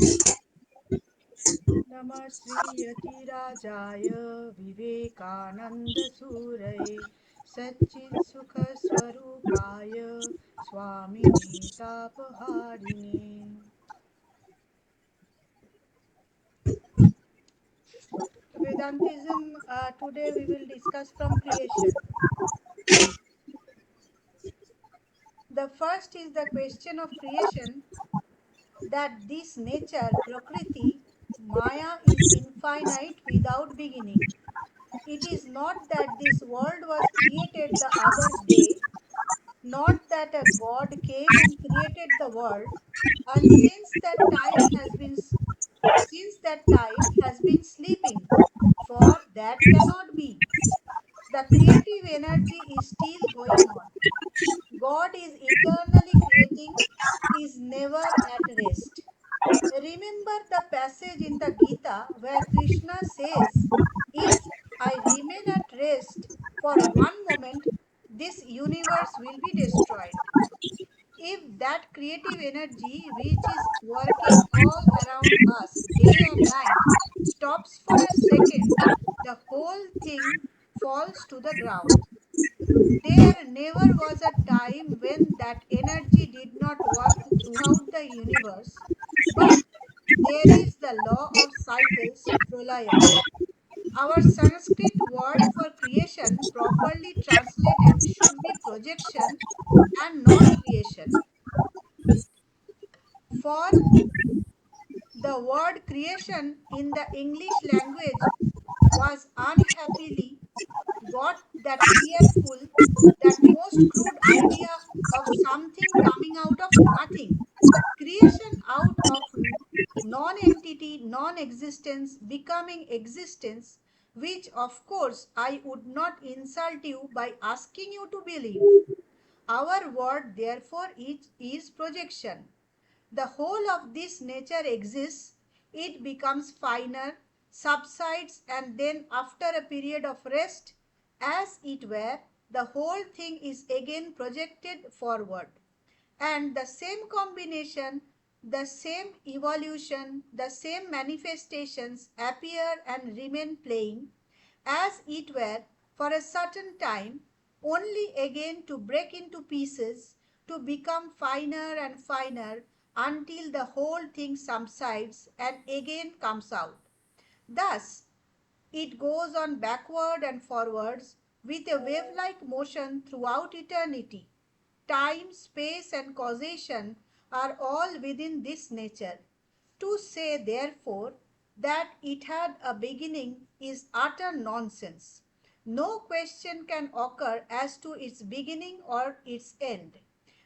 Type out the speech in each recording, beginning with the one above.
नमः श्रीयतिराजाय विवेकानन्दसूरये सच्चित्सुखस्वरूपाय स्वामिने तापहारिणे. Vedantism, today we will discuss from creation. The first is the question of creation, that this nature, Prakriti, Maya is infinite without beginning. It is not that this world was created the other day, not that a God came and created the world, and since that time has been sleeping, for that cannot be. The creative energy is still going on. God is eternally creating, is never at rest. Remember the passage in the Gita where Krishna says, "If I remain at rest for one moment, this universe will be destroyed." If that creative energy, which is working all around us day and night, stops for a second, the whole thing falls to the ground. There never was a time when that energy did not work throughout the universe, but there is the law of cycles, pralaya. Our Sanskrit word for creation, properly translated, should be projection and not creation. For the word creation in the English language was unhappily got that fearful, that most crude idea of something coming out of nothing. Creation out of non entity, non existence, becoming existence, which of course I would not insult you by asking you to believe. Our word, therefore, is projection. The whole of this nature exists, it becomes finer, subsides, and then, after a period of rest, as it were, the whole thing is again projected forward. And the same combination, the same evolution, the same manifestations appear and remain playing, as it were, for a certain time, only again to break into pieces, to become finer and finer until the whole thing subsides and again comes out. Thus, it goes on backward and forwards with a wave like motion throughout eternity. Time, space, and causation are all within this nature. To say, therefore, that it had a beginning is utter nonsense. No question can occur as to its beginning or its end.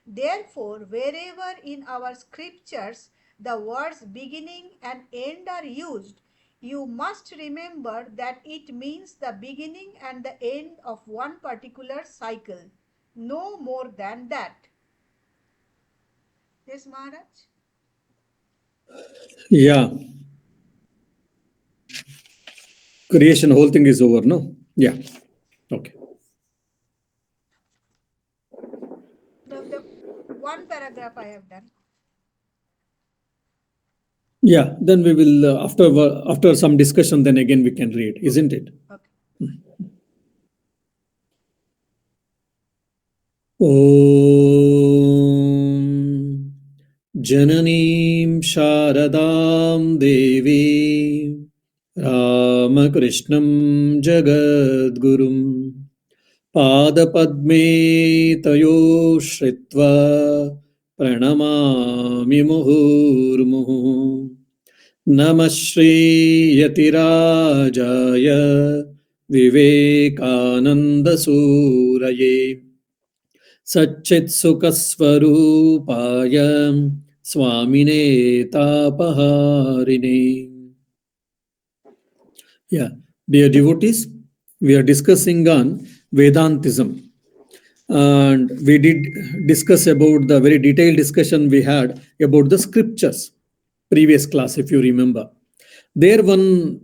Therefore, wherever in our scriptures the words beginning and end are used, you must remember that it means the beginning and the end of one particular cycle, no more than that. Yes, Maharaj? Yeah, creation, whole thing is over, no? Yeah, okay. The one paragraph I have done. Yeah, then we will, after some discussion, then again we can read, isn't it? Okay. ॐ जननीं शारदां देवीं रामकृष्णं जगद्गुरुं पादपद्मे तयो श्रित्वा प्रणमामि मुहुर्मुहुः नमः श्रीयतिराजाय विवेकानन्दसूरये सच्चित्सुखस्वरूपाय स्वामिने तापहारिणे. Yeah, dear devotees, we are discussing on Vedantism. And we did discuss about the very detailed discussion we had about the scriptures, previous class, if you remember. There, one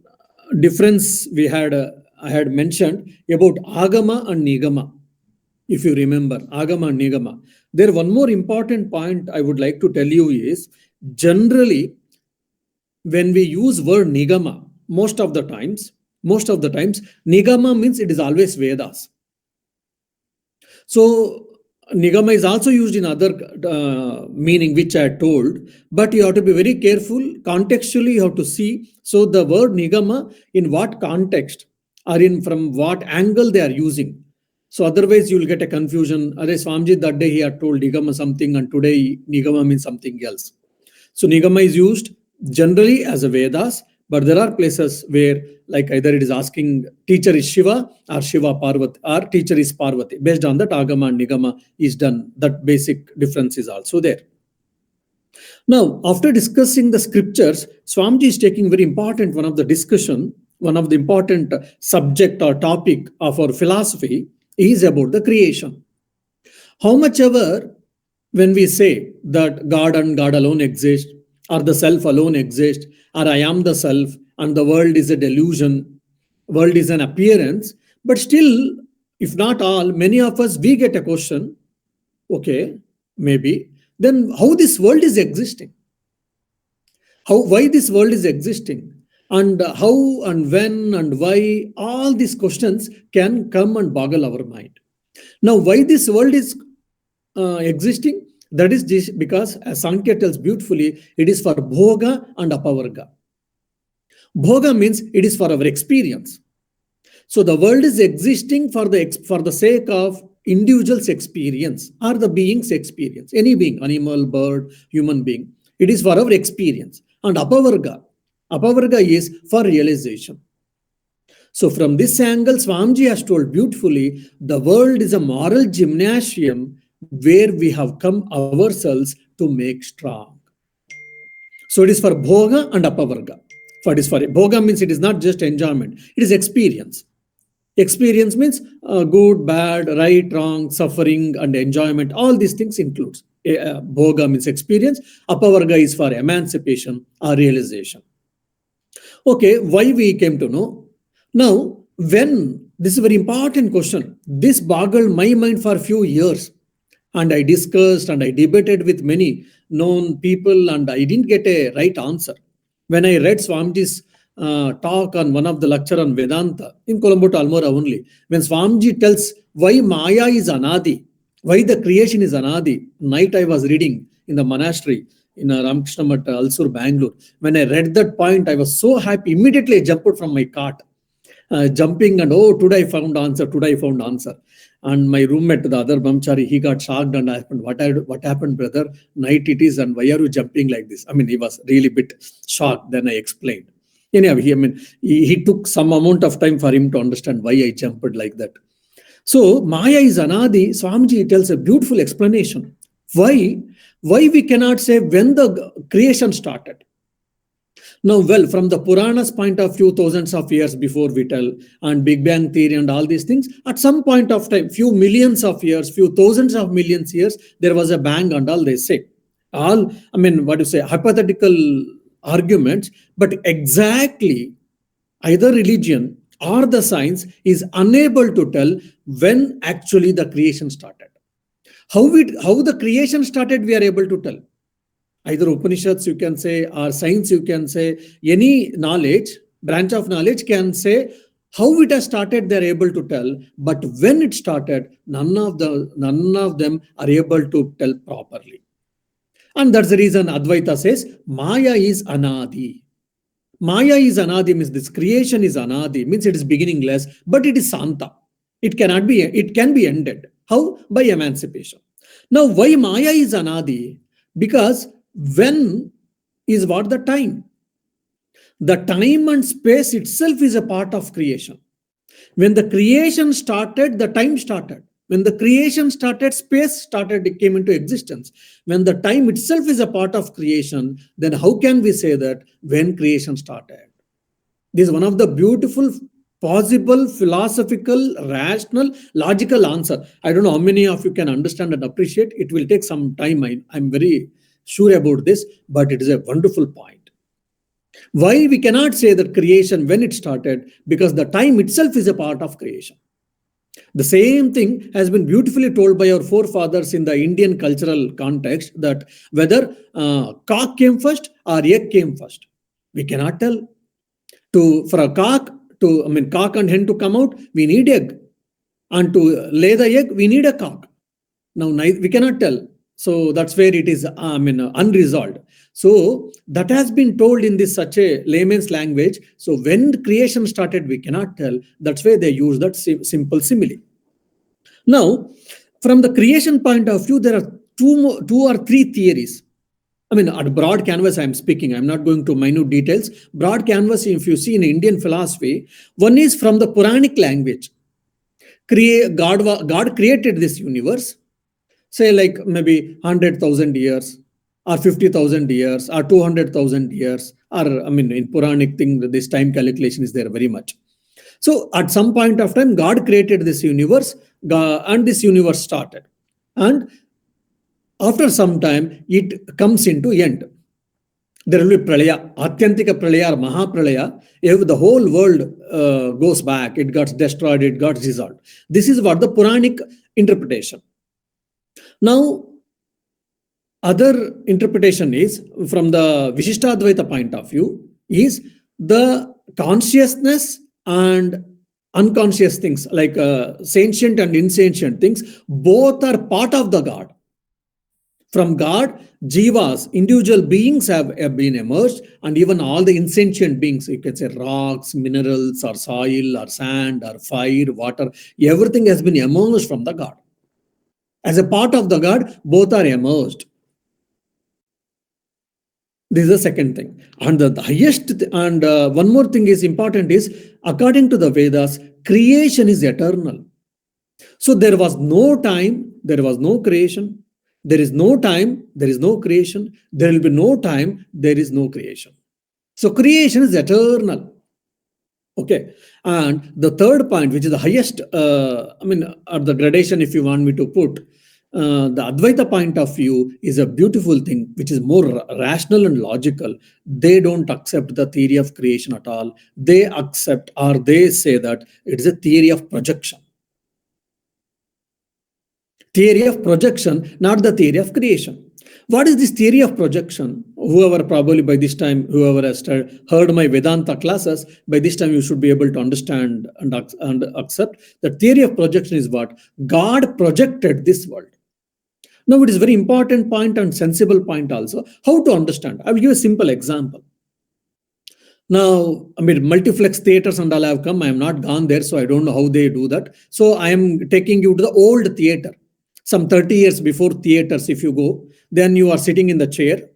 difference we had, I had mentioned about Agama and Nigama, if you remember, Agama and Nigama. There, one more important point I would like to tell you is generally when we use word nigama, most of the times, nigama means it is always Vedas. So nigama is also used in other meaning which I told, but you have to be very careful. Contextually, you have to see. So the word nigama, in what context or in from what angle they are using. So otherwise you will get a confusion. Otherwise, Swamiji that day he had told nigama something, and today nigama means something else. So nigama is used generally as a Vedas, but there are places where, like, either it is asking teacher is Shiva or Shiva Parvati, or teacher is Parvati. Based on that, agama and nigama is done. That basic difference is also there. Now, after discussing the scriptures, Swamiji is taking very important one of the discussion, one of the important subject or topic of our philosophy is about the creation. How much ever when we say that God and God alone exist, or the self alone exists, or I am the self, and the world is a delusion, world is an appearance, but still, if not all, many of us, we get a question, okay, maybe, then how this world is existing? Why this world is existing? And how and when and why, all these questions can come and boggle our mind. Now, why this world is existing? That is this, because as Sankhya tells beautifully, it is for bhoga and apavarga. Bhoga means it is for our experience. So the world is existing for the sake of individual's experience or the being's experience. Any being, animal, bird, human being, it is for our experience. And apavarga is for realization. So from this angle, Swamiji has told beautifully, the world is a moral gymnasium where we have come ourselves to make strong. So it is for bhoga and apavarga. For bhoga means it is not just enjoyment, it is experience. Experience means good, bad, right, wrong, suffering, and enjoyment. All these things includes. Bhoga means experience. Apavarga is for emancipation or realization. Okay, why we came to know? Now, when this is a very important question, this boggled my mind for a few years, and I discussed and I debated with many known people, and I didn't get a right answer. When I read Swamiji's talk on one of the lecture on Vedanta in Colombo to Almora only, when Swamiji tells why Maya is Anadi, why the creation is Anadi, night I was reading in the monastery in Ramakrishna Math, Alsur, Bangalore. When I read that point, I was so happy. Immediately I jumped from my cart, jumping, and oh, today I found answer, today I found answer. And my roommate, the other brahmachari, he got shocked and asked, what happened, brother? Night it is, and why are you jumping like this? I mean, he was really a bit shocked. Then I explained. Anyhow, he took some amount of time for him to understand why I jumped like that. So Maya is Anadi. Swamiji tells a beautiful explanation. Why we cannot say when the creation started. Now, well, from the Puranas point of view, thousands of years before we tell, and Big Bang theory and all these things, at some point of time, few millions of years, few thousands of millions years, there was a bang and all they say. All, I mean, what you say, hypothetical arguments, but exactly either religion or the science is unable to tell when actually the creation started. How the creation started, we are able to tell. Either Upanishads you can say, or science you can say, any knowledge, branch of knowledge can say how it has started, they are able to tell. But when it started, none of them are able to tell properly. And that's the reason Advaita says, Maya is Anadi. Maya is Anadi means this creation is Anadi, means it is beginningless, but it is Santa. It can be ended. How? By emancipation. Now, why Maya is Anadi? Because when is what the time? The time and space itself is a part of creation. When the creation started, the time started. When the creation started, space started, it came into existence. When the time itself is a part of creation, then how can we say that when creation started? This is one of the beautiful, possible, philosophical, rational, logical answer. I don't know how many of you can understand and appreciate. It will take some time. I'm very sure about this, but it is a wonderful point. Why we cannot say that creation when it started? Because the time itself is a part of creation. The same thing has been beautifully told by our forefathers in the Indian cultural context, that whether cock came first or egg came first. We cannot tell. For a cock to, I mean, cock and hen to come out, we need egg, and to lay the egg, we need a cock. Now we cannot tell. So that's where it is, unresolved. So that has been told in this such a layman's language. So when creation started, we cannot tell. That's why they use that simple simile. Now, from the creation point of view, there are two or three theories. I mean, at broad canvas, I'm speaking. I'm not going to minute details. Broad canvas, if you see in Indian philosophy, one is from the Puranic language. God created this universe, say like maybe 100,000 years, or 50,000 years, or 200,000 years, or I mean, in Puranic thing, this time calculation is there very much. So at some point of time, God created this universe, and this universe started. And after some time, it comes into end. There will be pralaya, atyantika pralaya or mahapralaya. If the whole world goes back, it got destroyed, it got dissolved. This is what the Puranic interpretation. Now, other interpretation is from the Vishishtadvaita point of view is the consciousness and unconscious things like sentient and insentient things, both are part of the God. From God, jivas, individual beings have been emerged, and even all the insentient beings, you can say rocks, minerals, or soil, or sand, or fire, water, everything has been emerged from the God. As a part of the God, both are emerged. This is the second thing. And the highest, and one more thing is important is, according to the Vedas, creation is eternal. So there was no time, there was no creation. There is no time, there is no creation. There will be no time, there is no creation. So creation is eternal. Okay. And the third point, which is the highest, or the gradation, if you want me to put, the Advaita point of view is a beautiful thing, which is more rational and logical. They don't accept the theory of creation at all. They accept, or they say that it is a theory of projection. Theory of projection, not the theory of creation. What is this theory of projection? Whoever probably by this time, whoever has heard my Vedanta classes, by this time you should be able to understand and accept. The theory of projection is what? God projected this world. Now it is very important point and sensible point also. How to understand? I will give a simple example. Now, I mean, multiplex theaters and all have come. I am not gone there, so I don't know how they do that. So I am taking you to the old theater. Some 30 years before theaters, if you go, then you are sitting in the chair.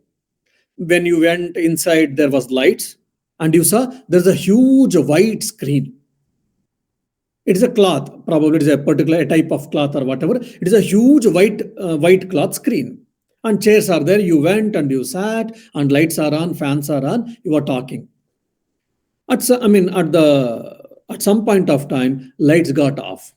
When you went inside, there was lights, and you saw there's a huge white screen. It is a cloth, probably it is a particular type of cloth or whatever. It is a huge white cloth screen. And chairs are there. You went and you sat, and lights are on, fans are on, you are talking. At some point of time, lights got off.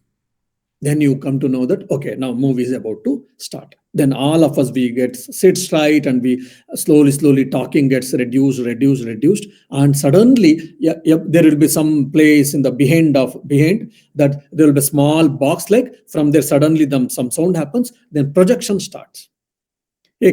Then you come to know that, okay, now movie is about to start. Then all of us, we sit straight, and we slowly talking gets reduced. And suddenly, there will be some place in the behind that there will be a small box, like from there, suddenly some sound happens, then projection starts. A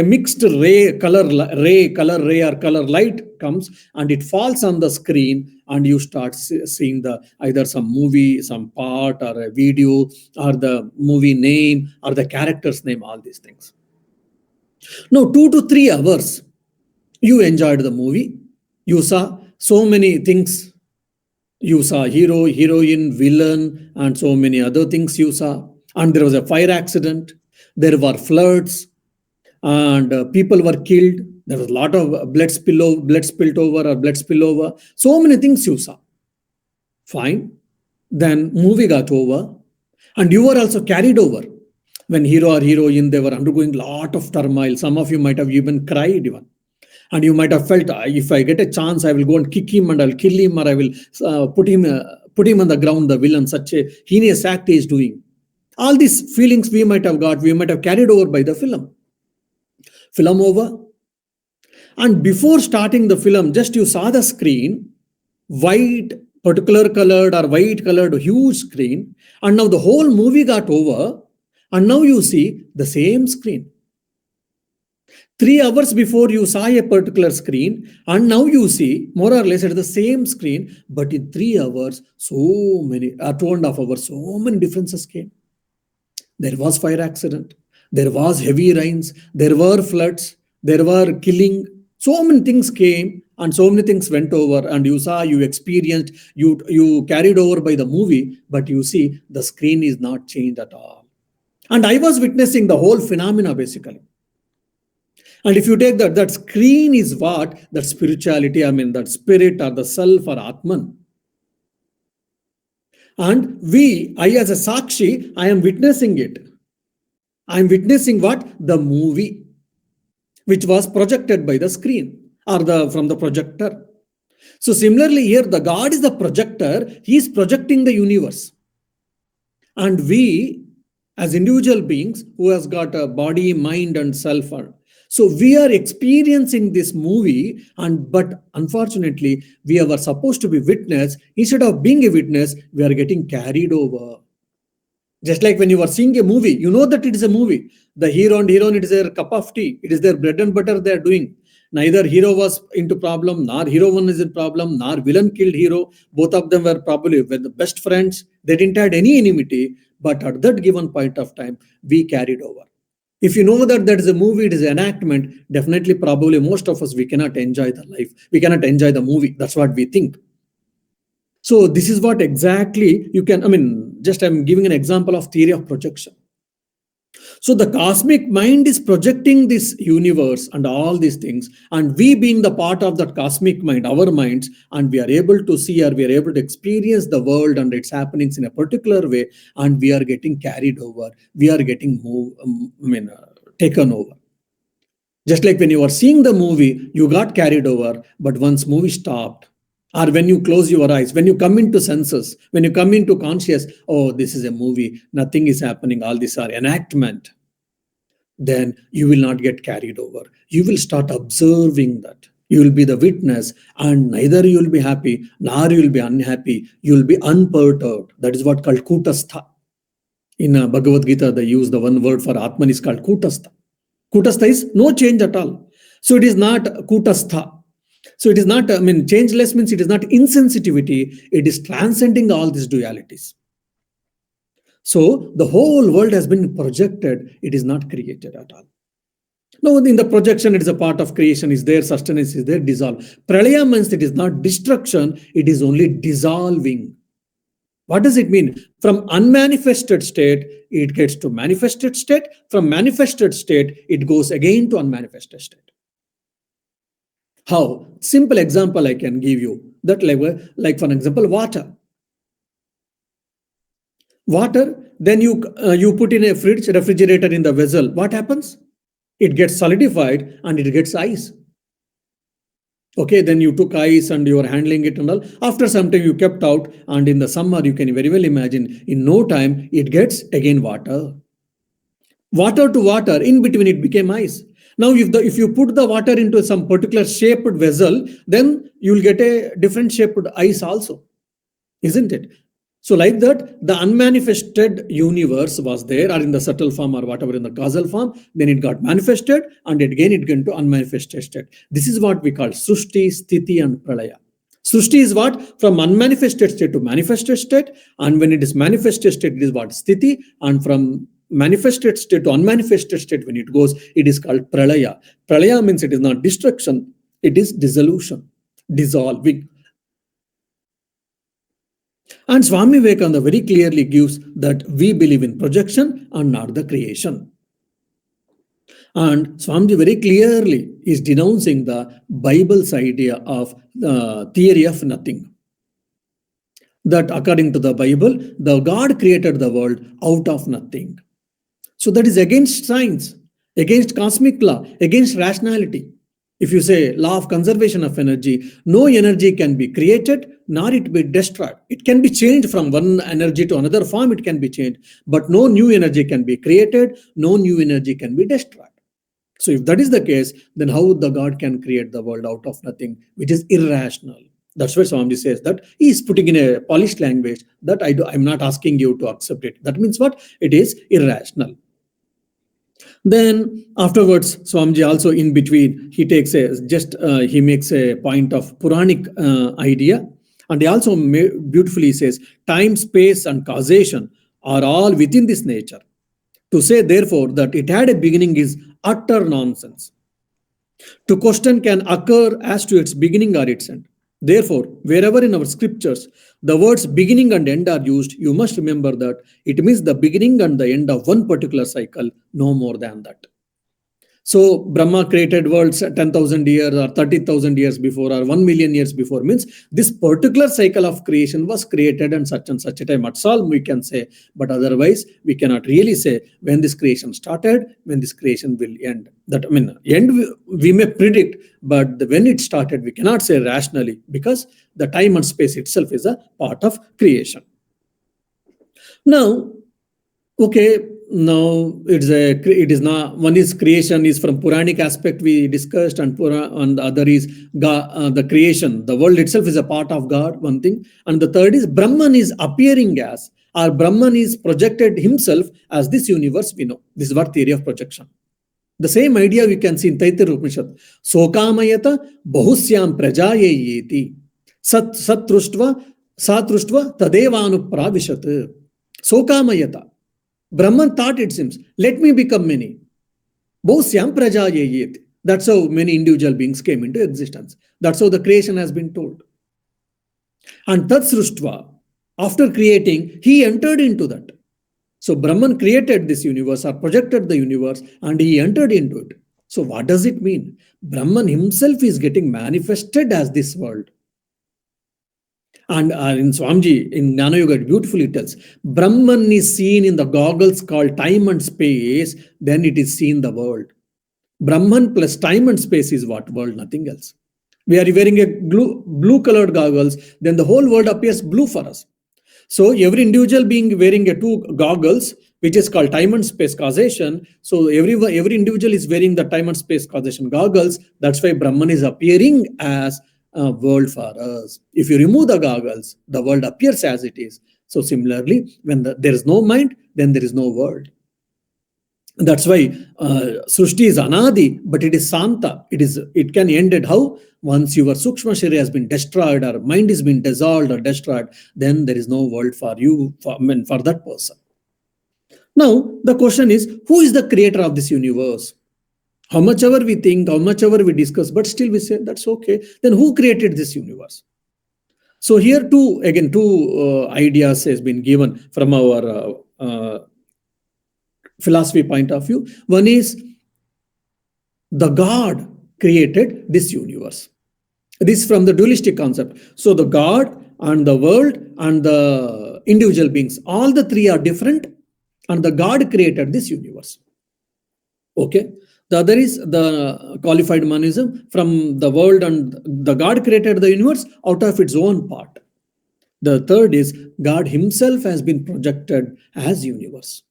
mixed color ray or color light comes, and it falls on the screen, and you start seeing either some movie, some part, or a video, or the movie name, or the character's name, all these things. Now, 2 to 3 hours, you enjoyed the movie. You saw so many things. You saw hero, heroine, villain, and so many other things you saw. And there was a fire accident. There were floods. And people were killed. There was a lot of blood spilled over. So many things you saw. Fine. Then movie got over, and you were also carried over. When hero or heroine, they were undergoing a lot of turmoil. Some of you might have even cried even. And you might have felt, if I get a chance, I will go and kick him, and I'll kill him, or I will put him on the ground, the villain, such a heinous act he is doing. All these feelings we might have carried over by the film. Film over, and before starting the film, just you saw the screen, particular colored or white colored huge screen, and now the whole movie got over, and now you see the same screen. 3 hours before you saw a particular screen, and now you see more or less at the same screen, but in 3 hours, so many, 2.5 hours, so many differences came. There was fire accident, there was heavy rains, there were floods, there were killing. So many things came and so many things went over, and you saw, you experienced, you carried over by the movie, but you see the screen is not changed at all. And I was witnessing the whole phenomena basically. And if you take that screen is what? That spirituality, I mean, that spirit or the self or Atman. And I as a Sakshi, I am witnessing it. I am witnessing what? The movie, which was projected by the screen or from the projector. So similarly here, the God is the projector. He is projecting the universe. And we, as individual beings who has got a body, mind, and self, so we are experiencing this movie, but unfortunately, we were supposed to be witness. Instead of being a witness, we are getting carried over. Just like when you are seeing a movie, you know that it is a movie. The hero and heroine, it is their cup of tea. It is their bread and butter they are doing. Neither hero was into problem, nor hero one is in problem, nor villain killed hero. Both of them were probably the best friends. They didn't have any enmity. But at that given point of time, we carried over. If you know that that is a movie, it is an enactment, definitely, probably most of us, we cannot enjoy the life. We cannot enjoy the movie. That's what we think. So this is what exactly you can, I mean, just I'm giving an example of theory of projection. So the cosmic mind is projecting this universe and all these things, and we being the part of that cosmic mind, our minds, and we are able to see, or we are able to experience the world and its happenings in a particular way, and we are getting carried over, we are getting taken over. Just like when you are seeing the movie, you got carried over, but once movie stopped, or when you close your eyes, when you come into senses, when you come into conscious, oh, this is a movie, nothing is happening, all these are enactment, then you will not get carried over. You will start observing that. You will be the witness, and neither you will be happy, nor you will be unhappy. You will be unperturbed. That is what called kutastha. In Bhagavad Gita, they use the one word for Atman is called kutastha. Kutastha is no change at all. So it is not kutastha. So it is not, I mean, changeless means it is not insensitivity. It is transcending all these dualities. So the whole world has been projected. It is not created at all. Now, in the projection, it is a part of creation, is there, sustenance is there, dissolve. Pralaya means it is not destruction, it is only dissolving. What does it mean? From unmanifested state, it gets to manifested state. From manifested state, it goes again to unmanifested state. How? Simple example I can give you. That like for example, water. Water, then you put in a fridge, refrigerator in the vessel. What happens? It gets solidified and it gets ice. Okay, then you took ice and you are handling it and all. After some time you kept out, and in the summer you can very well imagine, in no time it gets again water. Water to water, in between it became ice. Now if you put the water into some particular shaped vessel, then you will get a different shaped ice also, isn't it? So like that, the unmanifested universe was there, or in the subtle form or whatever, in the causal form, then it got manifested, and again it went to unmanifested state. This is what we call Srushti, Sthiti, and Pralaya. Srushti is what? From unmanifested state to manifested state, and when it is manifested state, it is what? Sthiti, and from manifested state to unmanifested state, when it goes, it is called Pralaya. Pralaya means it is not destruction, it is dissolution, dissolving. And Swami Vivekananda very clearly gives that we believe in projection and not the creation. And Swamiji very clearly is denouncing the Bible's idea of the theory of nothing. That according to the Bible, the God created the world out of nothing. So that is against science, against cosmic law, against rationality. If you say law of conservation of energy, no energy can be created nor it be destroyed. It can be changed from one energy to another form, it can be changed, but no new energy can be created, no new energy can be destroyed. So if that is the case, then how the God can create the world out of nothing, which is irrational? That's why Swamiji says that he is putting in a polished language that I'm not asking you to accept it. That means what? It is irrational. Then afterwards, Swamiji also in between he takes a just he makes a point of Puranic idea, and he also beautifully says time, space, and causation are all within this nature. To say therefore that it had a beginning is utter nonsense. To question can occur as to its beginning or its end. Therefore, wherever in our scriptures the words beginning and end are used, you must remember that it means the beginning and the end of one particular cycle, no more than that. So Brahma created worlds 10,000 years or 30,000 years before or 1 million years before, means this particular cycle of creation was created and such a time. That's all we can say. But otherwise, we cannot really say when this creation started, when this creation will end. That I mean, end we may predict, but when it started, we cannot say rationally because the time and space itself is a part of creation. Now, okay, now it is not one is creation is from Puranic aspect we discussed, and the other is God, the creation. The world itself is a part of God, one thing, and the third is Brahman is appearing as, or Brahman is projected himself as this universe we know. This is what theory of projection. The same idea we can see in Taittiriya Upanishad. Sokamayata bahusyam prajayeti satruštva tadevanupravishat. Sokamayata. Brahman thought, it seems, let me become many. Bhusyam prajayet. That's how many individual beings came into existence. That's how the creation has been told. And tat sruštva, after creating, he entered into that. So Brahman created this universe or projected the universe and he entered into it. So what does it mean? Brahman himself is getting manifested as this world. And in Swamiji, in Jnana Yoga, it beautifully tells, Brahman is seen in the goggles called time and space, then it is seen the world. Brahman plus time and space is what? World, nothing else. We are wearing a blue colored goggles, then the whole world appears blue for us. So every individual being wearing a two goggles, which is called time and space causation. So every individual is wearing the time and space causation goggles. That's why Brahman is appearing as a world for us. If you remove the goggles, the world appears as it is. So similarly, when there is no mind, then there is no world. That's why Srushti is Anadi, but it is Santa. It can end at how? Once your Sukshma Sharira has been destroyed or mind has been dissolved or destroyed, then there is no world for you, for that person. Now, the question is, who is the creator of this universe? How much ever we think, how much ever we discuss, but still we say, that's okay. Then who created this universe? So here two ideas has been given from our philosophy point of view. One is the God created this universe. This is from the dualistic concept. So the God and the world and the individual beings, all the three are different, and the God created this universe. Okay. The other is the qualified monism, from the world and the God created the universe out of its own part. The third is God himself has been projected as universe.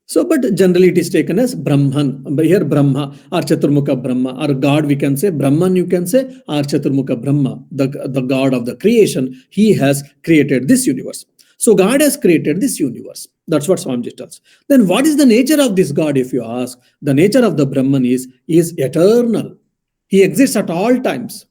So, but generally it is taken as Brahman. Here Brahma or Chaturmukha Brahma, or God we can say, Brahman you can say, or Chaturmukha Brahma, the God of the creation. He has created this universe. So God has created this universe. That's what Swamiji tells. Then what is the nature of this God, if you ask? The nature of the Brahman is eternal. He exists at all times.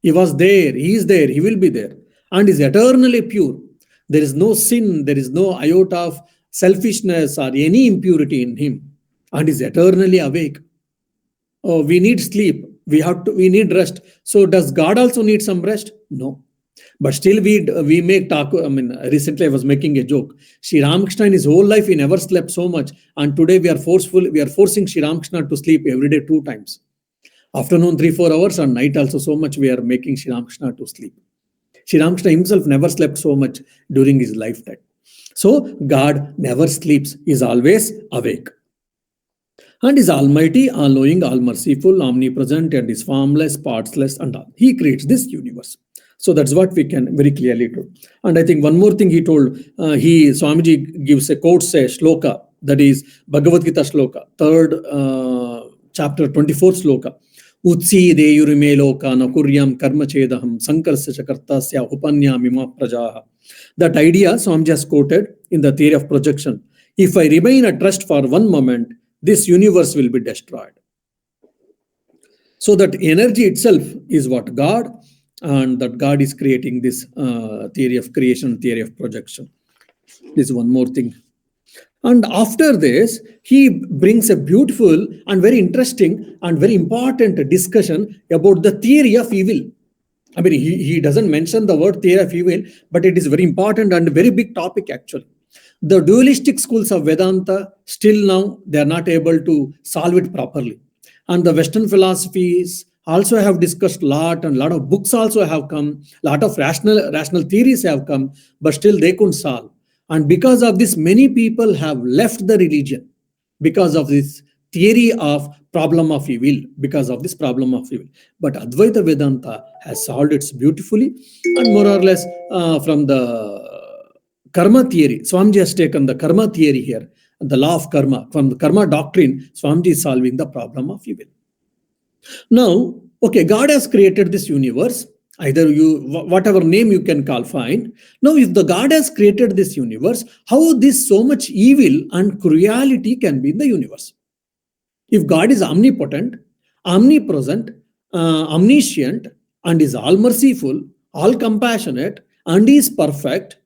He was there, he is there, he will be there, and is eternally pure. There is no sin, there is no iota of selfishness or any impurity in him, and is eternally awake. Oh, we need sleep, we need rest. So does God also need some rest? No. But still we make talk. I mean, recently I was making a joke. Sri Ramakrishna in his whole life, he never slept so much. And today we are forcing Sri Ramakrishna to sleep every day 2 times. Afternoon 3-4 hours, and night also so much we are making Sri Ramakrishna to sleep. Sri Ramakrishna himself never slept so much during his lifetime. So God never sleeps, he is always awake. And is almighty, all-knowing, all-merciful, omnipresent, and is formless, partsless, and all. He creates this universe. So that's what we can very clearly do. And I think one more thing he told, Swamiji gives quotes a shloka, that is Bhagavad Gita shloka, 3rd chapter, 24th shloka. Utsi deyurime loka nakuryam karma chedaham sankarsya chakartasya upanyamima prajaha. That idea Swamiji has quoted in the theory of projection. If I remain at rest for one moment, this universe will be destroyed. So that energy itself is what God, and that God is creating this theory of creation, theory of projection. This is one more thing. And after this, he brings a beautiful and very interesting and very important discussion about the theory of evil. I mean, he doesn't mention the word theory of evil, but it is very important and very big topic actually. The dualistic schools of Vedanta, still now, they are not able to solve it properly. And the Western philosophies also have discussed a lot, and a lot of books also have come, a lot of rational theories have come, but still they couldn't solve. And because of this, many people have left the religion because of this theory of problem of evil, because of this problem of evil. But Advaita Vedanta has solved it beautifully, and more or less from the karma theory, Swamiji has taken the karma theory here, the law of karma. From the karma doctrine, Swamiji is solving the problem of evil. Now, okay, God has created this universe. Either you, whatever name you can call, fine. Now, if the God has created this universe, how this so much evil and cruelty can be in the universe? If God is omnipotent, omnipresent, omniscient, and is all merciful, all compassionate, and is perfect,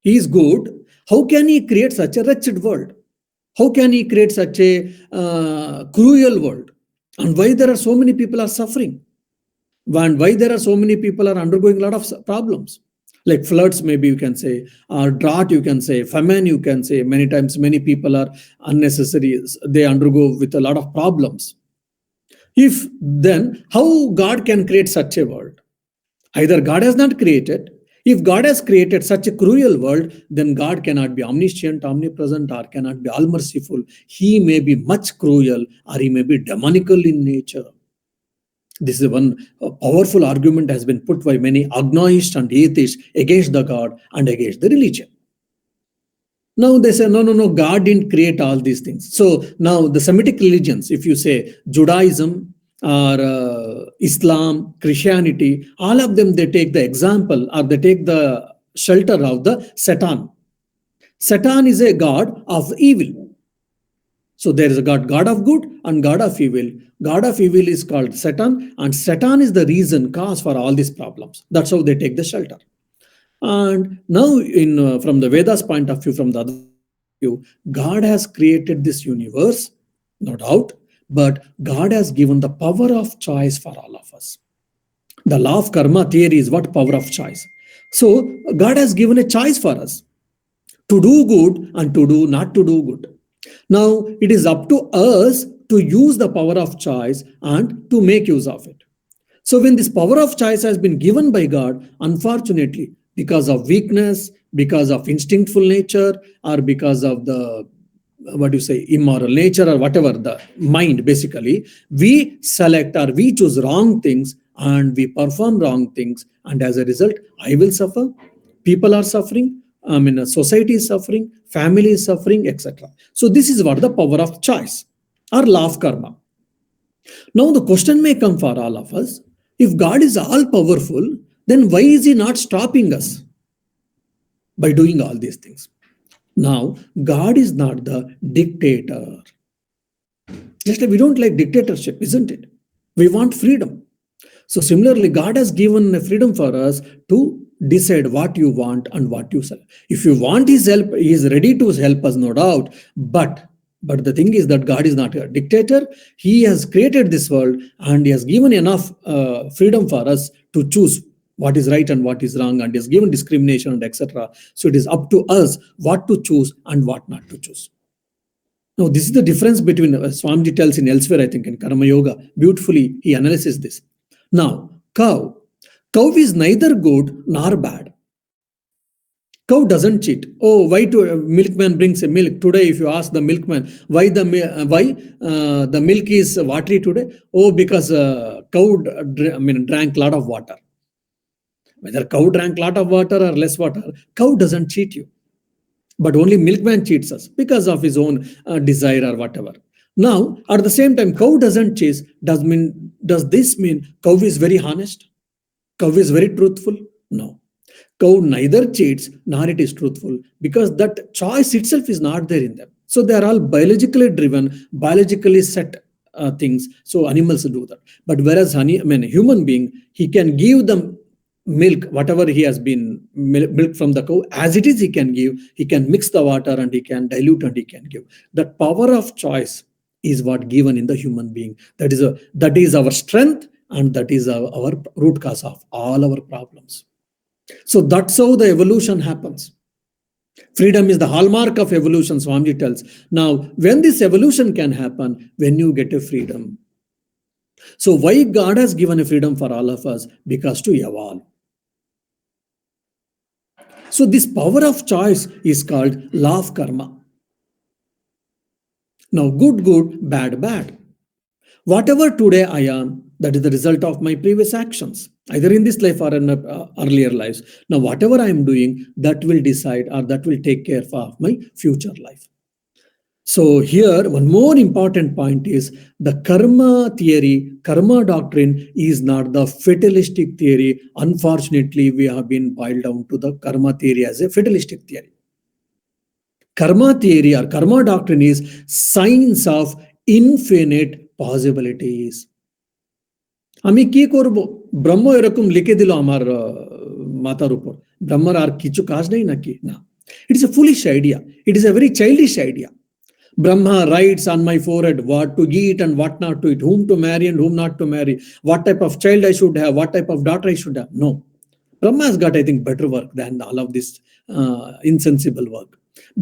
he is good, how can he create such a wretched world? How can he create such a cruel world? And why there are so many people are suffering? And why there are so many people are undergoing a lot of problems? Like floods, maybe you can say, or drought, you can say, famine, you can say. Many times, many people are unnecessary. They undergo with a lot of problems. If then, how God can create such a world? Either God has not created. If God has created such a cruel world, then God cannot be omniscient, omnipresent, or cannot be all merciful. He may be much cruel, or he may be demonical in nature. This is one powerful argument has been put by many agnoists and atheists against the God and against the religion. Now they say, no, no, no, God didn't create all these things. So now the Semitic religions, if you say Judaism or Islam, Christianity, all of them, they take the example or they take the shelter of the Satan. Satan is a god of evil. So there is a God of good and God of evil. God of evil is called Satan, and Satan is the reason, cause for all these problems. That's how they take the shelter. And now, in from the Vedas point of view, from the other view, God has created this universe, no doubt, but God has given the power of choice for all of us. The law of karma theory is what? Power of choice. So God has given a choice for us to do good and to do not to do good. Now it is up to us to use the power of choice and to make use of it. So when this power of choice has been given by God, unfortunately, because of weakness, because of instinctful nature, or because of the immoral nature, or whatever, the mind, basically, we select or we choose wrong things and we perform wrong things, and as a result, I will suffer, people are suffering, society is suffering, family is suffering, etc. So this is what the power of choice or law of karma. Now the question may come for all of us, if God is all powerful, then why is he not stopping us by doing all these things? Now, God is not the dictator. Just like we don't like dictatorship, isn't it? We want freedom. So similarly, God has given a freedom for us to decide what you want and what you sell. If you want his help, he is ready to help us, no doubt. But the thing is that God is not a dictator. He has created this world and he has given enough freedom for us to choose what is right and what is wrong, and he has given discrimination and etc. So it is up to us what to choose and what not to choose. Now, this is the difference between Swamiji tells in elsewhere, I think, in Karma Yoga. Beautifully, he analyzes this. Now, cow. Cow is neither good nor bad. Cow doesn't cheat. Oh, why milkman brings a milk today? If you ask the milkman why the milk is watery today, oh, because cow drank a lot of water. Whether cow drank a lot of water or less water, cow doesn't cheat you. But only milkman cheats us because of his own desire or whatever. Now, at the same time, cow doesn't cheat. Does this mean cow is very honest? Cow is very truthful? No. Cow neither cheats nor it is truthful, because that choice itself is not there in them. So they are all biologically driven, biologically set things. So animals do that. But whereas human being, he can give them milk, whatever he has been milk from the cow, as it is, he can give. He can mix the water and he can dilute and he can give. That power of choice is what given in the human being. That is our strength, and that is our root cause of all our problems. So that's how the evolution happens. Freedom is the hallmark of evolution, Swamiji tells. Now, when this evolution can happen, when you get a freedom. So why God has given a freedom for all of us? Because to evolve. So this power of choice is called law of karma. Now, good, good, bad, bad. Whatever today I am, that is the result of my previous actions, either in this life or in earlier lives. Now, whatever I am doing, that will decide or that will take care of my future life. So here, one more important point is the karma theory, karma doctrine is not the fatalistic theory. Unfortunately, we have been boiled down to the karma theory as a fatalistic theory. Karma theory or karma doctrine is science of infinite possibilities. আমি কি করব? ব্রহ্ম এরকম লিখে দিল আমার মাথার উপর। ব্রহ্মার আর কিছু কাজ নেই নাকি? না। It is a foolish idea. It is a very childish idea. Brahma writes on my forehead what to eat and what not to eat, whom to marry and whom not to marry, what type of child I should have, what type of daughter I should have. No. Brahma has got, I think, better work than all of this insensible work.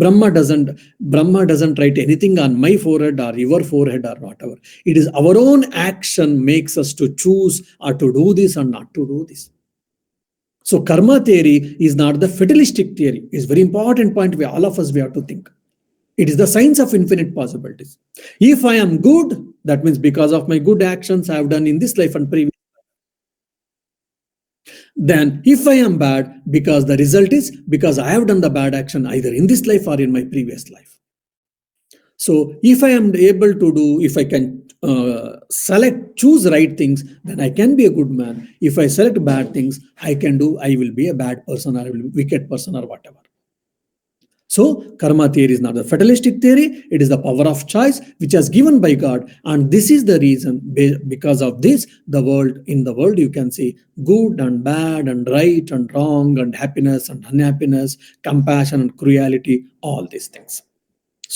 Brahma doesn't write anything on my forehead or your forehead or whatever. It is our own action makes us to choose or to do this or not to do this. So karma theory is not the fatalistic theory. It's a very important point where all of us we have to think. It is the science of infinite possibilities. If I am good, that means because of my good actions I have done in this life and previous. Then if I am bad, because the result is because I have done the bad action either in this life or in my previous life. So if I am able to do, if I can choose right things, then I can be a good man. If I select bad things, I will be a bad person or I will be a wicked person or whatever. So karma theory is not the fatalistic theory. It is the power of choice which is given by God. And this is the reason, because of this, in the world you can see good and bad and right and wrong and happiness and unhappiness, compassion and cruelty, all these things.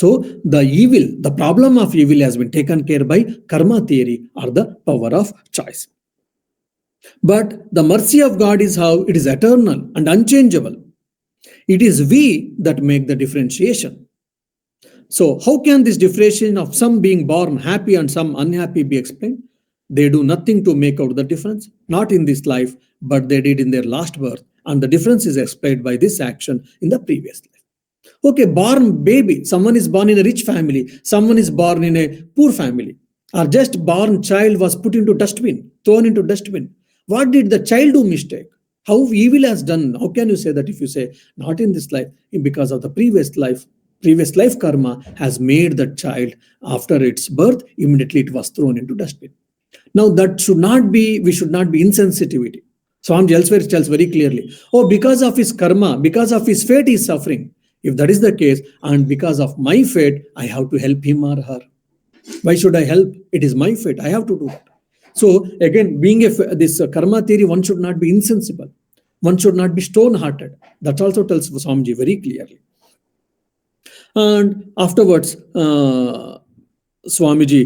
So the problem of evil has been taken care by karma theory or the power of choice. But the mercy of God is how it is eternal and unchangeable. It is we that make the differentiation. So how can this differentiation of some being born happy and some unhappy be explained? They do nothing to make out the difference, not in this life, but they did in their last birth, and the difference is explained by this action in the previous life. Okay, born baby, someone is born in a rich family, someone is born in a poor family, or just born child was put into dustbin, thrown into dustbin. What did the child do mistake? How evil has done? How can you say that if you say not in this life, because of the previous life karma has made the child after its birth, immediately it was thrown into dustbin. Now that we should not be insensitivity. Swami elsewhere tells very clearly, oh, because of his karma, because of his fate, he is suffering. If that is the case, and because of my fate, I have to help him or her. Why should I help? It is my fate. I have to do it. So again, being this karma theory, one should not be insensible. One should not be stone-hearted. That also tells Swamiji very clearly. And afterwards, Swamiji,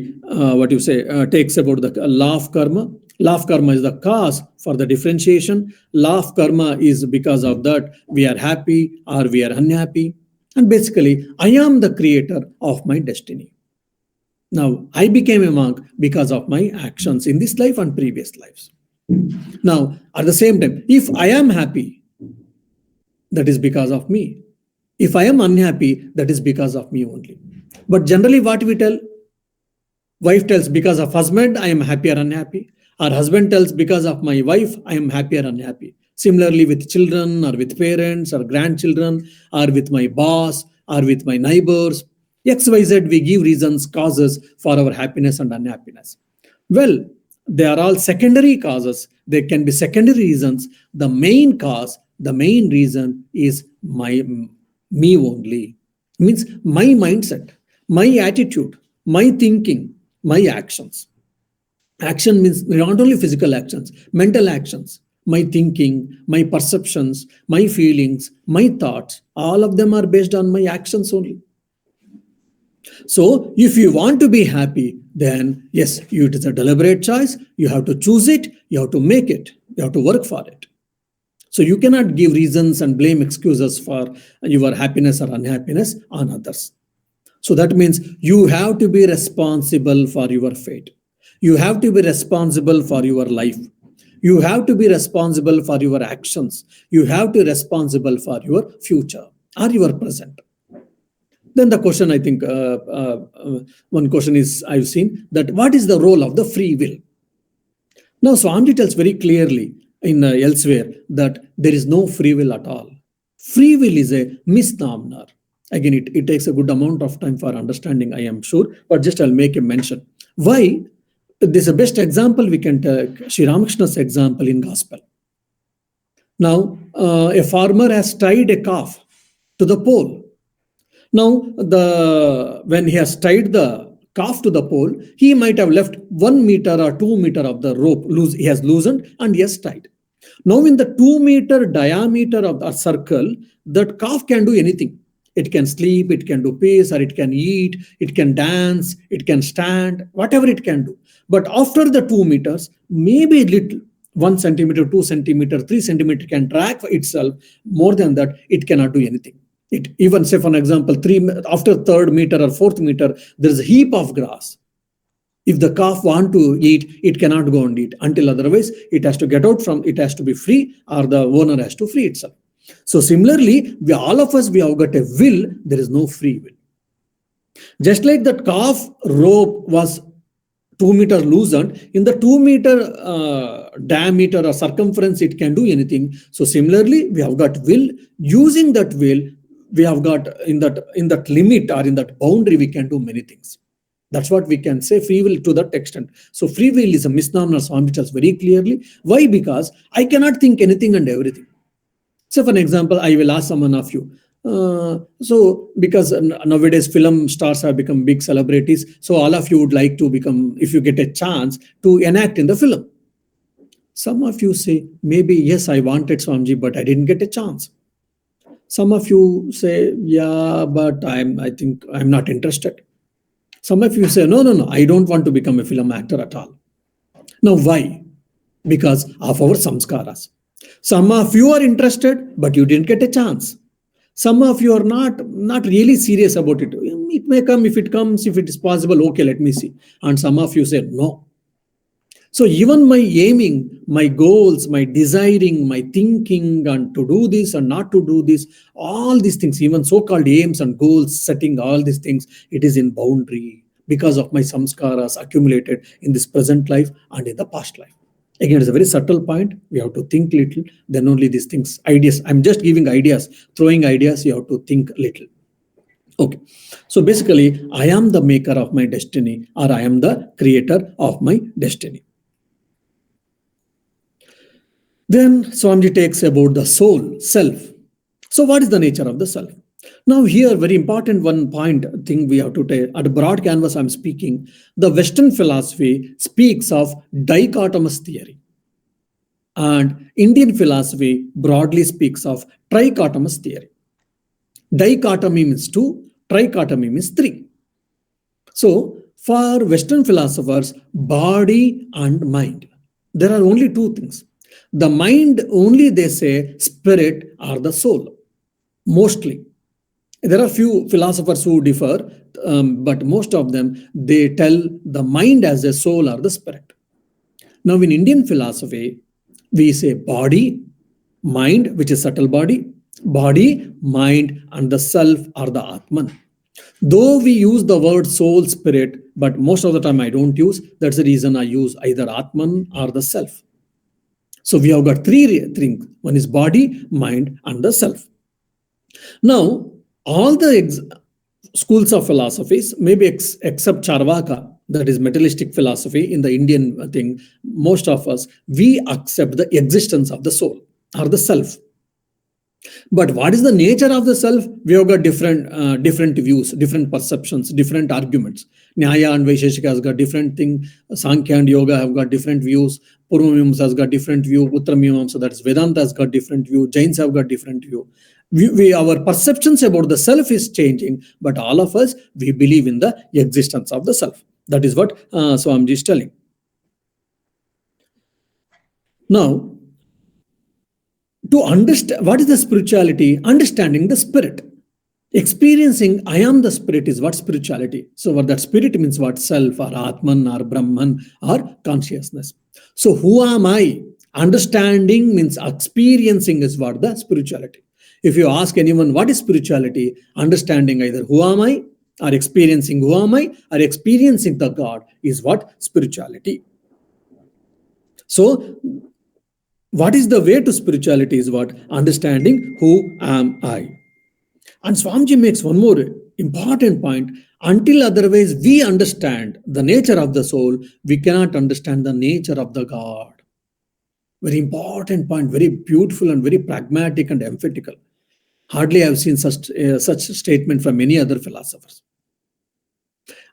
takes about the law of karma. Law of karma is the cause for the differentiation. Law of karma is because of that we are happy or we are unhappy. And basically, I am the creator of my destiny. Now, I became a monk because of my actions in this life and previous lives. Now, at the same time, if I am happy, that is because of me. If I am unhappy, that is because of me only. But generally, what we tell, wife tells because of husband, I am happy or unhappy. Or husband tells because of my wife, I am happy or unhappy. Similarly, with children or with parents or grandchildren or with my boss or with my neighbors, XYZ, we give reasons, causes for our happiness and unhappiness. Well, they are all secondary causes. They can be secondary reasons. The main cause, the main reason is me only. Means my mindset, my attitude, my thinking, my actions. Action means not only physical actions, mental actions, my thinking, my perceptions, my feelings, my thoughts, all of them are based on my actions only. So if you want to be happy, then yes, it is a deliberate choice. You have to choose it, you have to make it, you have to work for it. So you cannot give reasons and blame excuses for your happiness or unhappiness on others. So that means you have to be responsible for your fate. You have to be responsible for your life. You have to be responsible for your actions. You have to be responsible for your future or your present. Then the question, I think, one question is I've seen that what is the role of the free will? Now, Swamiji tells very clearly in elsewhere that there is no free will at all. Free will is a misnomer. Again, it takes a good amount of time for understanding, I am sure, but just I'll make a mention. Why? This is the best example we can take, Sri Ramakrishna's example in Gospel. Now, a farmer has tied a calf to the pole. Now, when he has tied the calf to the pole, he might have left 1 meter or 2 meter of the rope loose. He has loosened and he has tied. Now, in the 2 meter diameter of the circle, that calf can do anything. It can sleep, it can do piss, or it can eat, it can dance, it can stand, whatever it can do. But after the 2 meters, maybe little, 1 centimeter, 2 centimeter, 3 centimeter can drag for itself. More than that, it cannot do anything. It even say, for example, after third meter or fourth meter, there is a heap of grass. If the calf want to eat, it cannot go and eat until otherwise it has to get out from, it has to be free, or the owner has to free itself. So similarly, all of us, we have got a will, there is no free will. Just like that calf rope was 2 meter loosened, in the 2 meter diameter or circumference, it can do anything. So similarly, we have got will. Using that will, we have got in that limit or in that boundary, we can do many things. That's what we can say free will to that extent. So free will is a misnomer, Swami tells very clearly. Why? Because I cannot think anything and everything. So for an example, I will ask someone of you. So because nowadays film stars have become big celebrities, so all of you would like to become, if you get a chance, to enact in the film. Some of you say, maybe yes, I wanted Swamiji, but I didn't get a chance. Some of you say, yeah, but I think I'm not interested. Some of you say, no, I don't want to become a film actor at all. Now, why? Because of our samskaras. Some of you are interested, but you didn't get a chance. Some of you are not really serious about it. It may come, if it comes, if it is possible, okay, let me see. And some of you say, no. So even my aiming, my goals, my desiring, my thinking, and to do this and not to do this, all these things, even so-called aims and goals, setting all these things, it is in boundary because of my samskaras accumulated in this present life and in the past life. Again, it's a very subtle point. We have to think little, then only these things, ideas. I'm just giving ideas, throwing ideas, you have to think little. Okay, so basically, I am the maker of my destiny, or I am the creator of my destiny. Then Swamiji takes about the soul, self. So what is the nature of the self? Now here, very important one point thing we have to take. At a broad canvas I'm speaking, the Western philosophy speaks of dichotomous theory. And Indian philosophy broadly speaks of trichotomous theory. Dichotomy means two, trichotomy means three. So for Western philosophers, body and mind, there are only two things. The mind only, they say, spirit or the soul, mostly. There are few philosophers who differ, but most of them, they tell the mind as a soul or the spirit. Now in Indian philosophy, we say body, mind, which is subtle body, mind, and the self or the Atman. Though we use the word soul, spirit, but most of the time I don't use. That's the reason I use either Atman or the self. So we have got three things. One is body, mind, and the self. Now, all the schools of philosophies, maybe except Charvaka, that is materialistic philosophy in the Indian thing, most of us, we accept the existence of the soul or the self. But what is the nature of the self? We have got different views, different perceptions, different arguments. Nyaya and Vaisheshika has got different thing. Sankhya and Yoga have got different views. Purvamimamsa has got different view. Uttamimamsa, that is Vedanta, has got different view. Jains have got different view. Our perceptions about the self is changing, but all of us, we believe in the existence of the self. That is what Swamiji is telling. Now, to understand what is the spirituality, understanding the spirit, experiencing I am the spirit is what spirituality. So what that spirit means, what self or Atman or Brahman or consciousness. So who am I? Understanding means experiencing is what the spirituality. If you ask anyone what is spirituality, understanding either who am I or experiencing who am I or experiencing the God is what spirituality. So what is the way to spirituality is what? Understanding who am I. And Swamiji makes one more important point. Until otherwise we understand the nature of the soul, we cannot understand the nature of the God. Very important point, very beautiful and very pragmatic and emphatical. Hardly I have seen such statement from many other philosophers.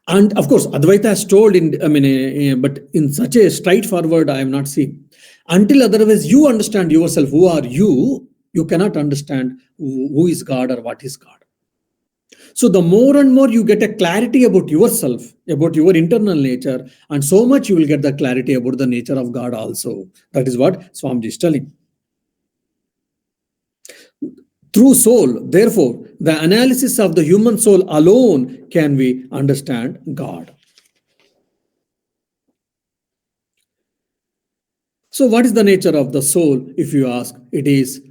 And of course, Advaita has told but in such a straightforward, I have not seen. Until otherwise you understand yourself, who are you, you cannot understand who is God or what is God. So the more and more you get a clarity about yourself, about your internal nature, and so much you will get the clarity about the nature of God also. That is what Swamiji is telling. Through soul, therefore, the analysis of the human soul alone can we understand God. So what is the nature of the soul? If you ask, it is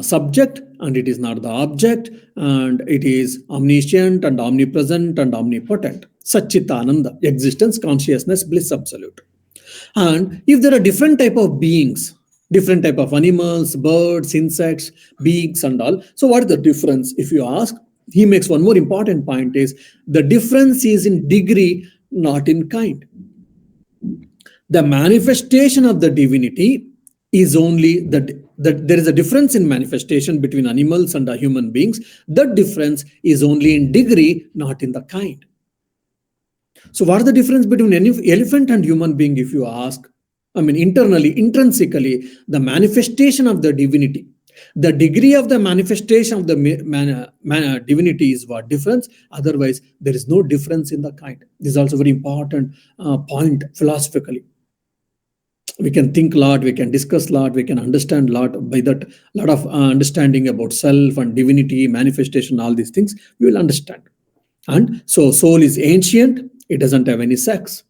subject and it is not the object, and it is omniscient and omnipresent and omnipotent. Satchitananda, existence, consciousness, bliss absolute. And if there are different type of beings, different type of animals, birds, insects, beings and all, so what is the difference? If you ask, he makes one more important point is the difference is in degree, not in kind. The manifestation of the divinity is only that there is a difference in manifestation between animals and human beings. The difference is only in degree, not in the kind. So what is the difference between elephant and human being? If you ask, internally, intrinsically, the manifestation of the divinity, the degree of the manifestation of the divinity is what difference. Otherwise, there is no difference in the kind. This is also very important point philosophically. We can think a lot, we can discuss a lot, we can understand a lot. By that, a lot of understanding about self and divinity, manifestation, all these things, we will understand. And so soul is ancient, it doesn't have any sex.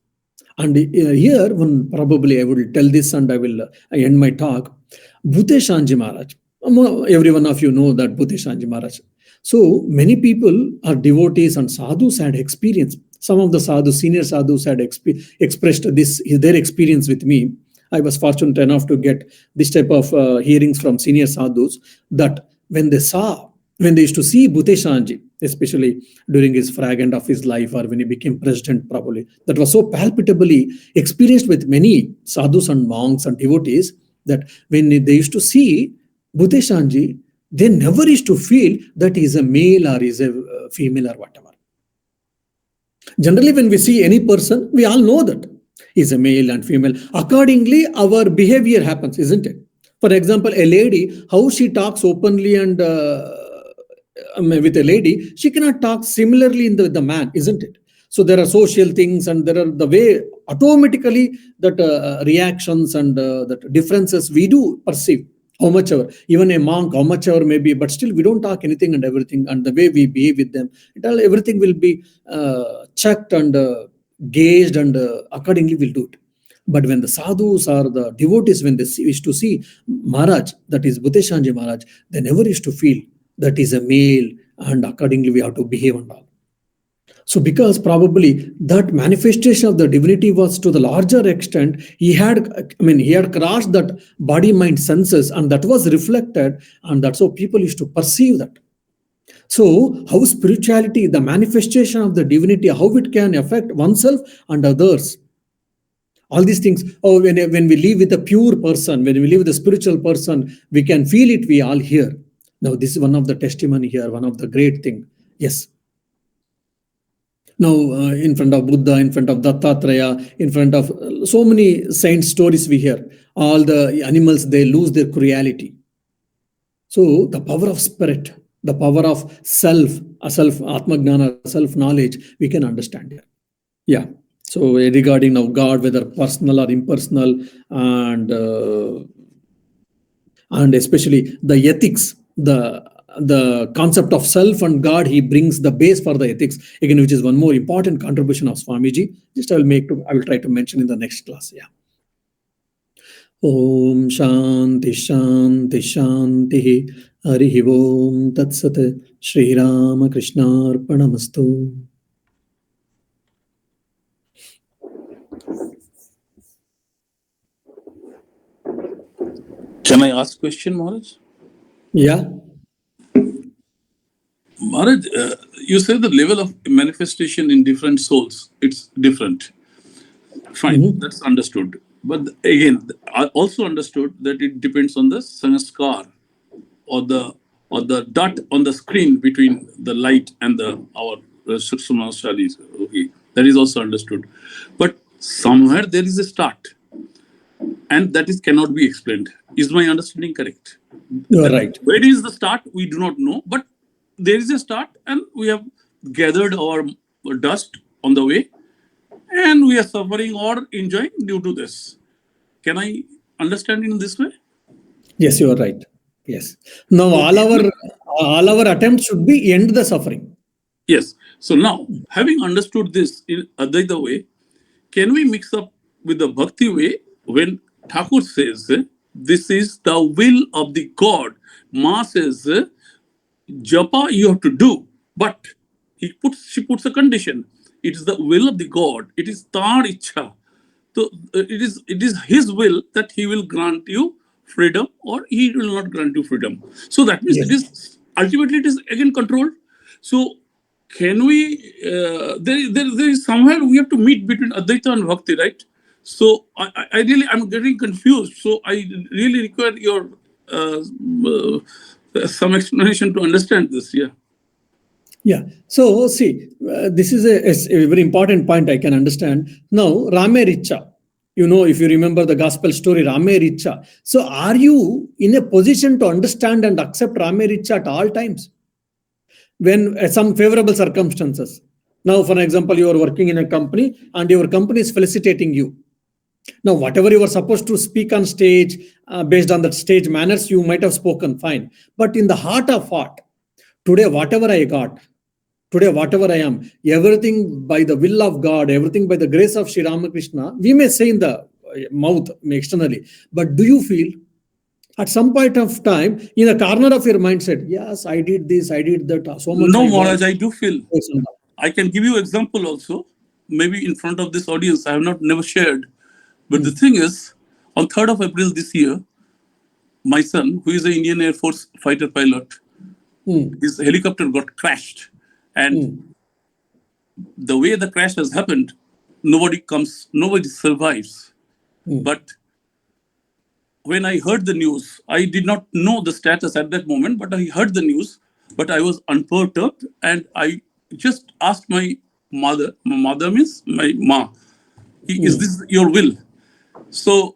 And here, one probably I will tell this and I will end my talk. Bhuteshanji Maharaj, every one of you know that Bhuteshanji Maharaj. So many people are devotees and sadhus had experience. Some of the sadhus, senior sadhus had expressed their experience with me. I was fortunate enough to get this type of hearings from senior sadhus that when they used to see Bhuteshanji, especially during his fragment of his life or when he became president probably, that was so palpably experienced with many sadhus and monks and devotees that when they used to see Bhuteshanji, they never used to feel that he is a male or is a female or whatever. Generally, when we see any person, we all know that is a male and female. Accordingly, our behavior happens, isn't it? For example, a lady, how she talks openly and with a lady, she cannot talk similarly in the man, isn't it? So there are social things and there are the way automatically that reactions and that differences we do perceive. How much ever, even a monk, how much ever maybe, but still we don't talk anything and everything, and the way we behave with them, everything will be checked and gauged, and accordingly we'll do it. But when the sadhus or the devotees, when they used to see Maharaj, that is Bhuteshanji Maharaj, they never used to feel that is a male, and accordingly we have to behave and all. So because probably that manifestation of the divinity was to the larger extent, he had crossed that body mind senses, and that was reflected, and that's how people used to perceive that. So how spirituality, the manifestation of the divinity, how it can affect oneself and others. All these things, when we live with a pure person, when we live with a spiritual person, we can feel it, we all hear. Now, this is one of the testimony here, one of the great thing. Yes. Now, in front of Buddha, in front of Dattatreya, in front of so many saint stories we hear, all the animals, they lose their cruelty. So the power of spirit, the power of self, Atma Gnana, self-knowledge, we can understand here. Yeah. So regarding now God, whether personal or impersonal, and especially the ethics, the concept of self and God, he brings the base for the ethics again, which is one more important contribution of Swamiji. Just I will try to mention in the next class. Yeah. Om Shanti Shanti Shanti Harihi Om Tat Sat Shri Rama Krishna Arpanamastu. Can I ask a question, Maharaj? Yeah. Maharaj, you say the level of manifestation in different souls, it's different. Fine, that's understood. But again, I also understood that it depends on the sanskar or the dot on the screen between the light and our Sukshma studies. Okay, that is also understood. But somewhere there is a start, and that is cannot be explained. Is my understanding correct? You are right. Where is the start? We do not know, but there is a start, and we have gathered our dust on the way, and we are suffering or enjoying due to this. Can I understand in this way? Yes, you are right. Yes. Now So, all our attempts should be end the suffering. yes. So now, having understood this in Advaita way, can we mix up with the Bhakti way when Thakur says, this is the will of the God? Ma says, japa you have to do, but she puts a condition. It is the will of the God. It is tar ichha. So it is his will that he will grant you freedom or he will not grant you freedom. So that means it Yes. is ultimately it is again controlled. So can we there is somewhere we have to meet between Advaita and Bhakti, right? So I really I'm getting confused. So I really require your some explanation to understand this. Yeah. Yeah. So see, this is a very important point I can understand. Now, Rame Richa. If you remember the gospel story, Rame Richa. So are you in a position to understand and accept Rame Richa at all times? When some favorable circumstances. Now, for example, you are working in a company and your company is felicitating you. Now, whatever you were supposed to speak on stage, based on that stage manners, you might have spoken fine. But in the heart of heart, today, whatever I got, today, whatever I am, everything by the will of God, everything by the grace of Sri Ramakrishna, we may say in the mouth externally. But do you feel at some point of time, in a corner of your mind said, yes, I did this, I did that, so much No, I got. Maharaj, I do feel. I can give you example also. Maybe in front of this audience, I have not never shared. But the thing is, on 3rd of April this year, my son, who is an Indian Air Force fighter pilot, his helicopter got crashed. And the way the crash has happened, nobody survives. But when I heard the news, I did not know the status at that moment, but I heard the news, but I was unperturbed and I just asked my mother. My mother means my ma. Is this your will? So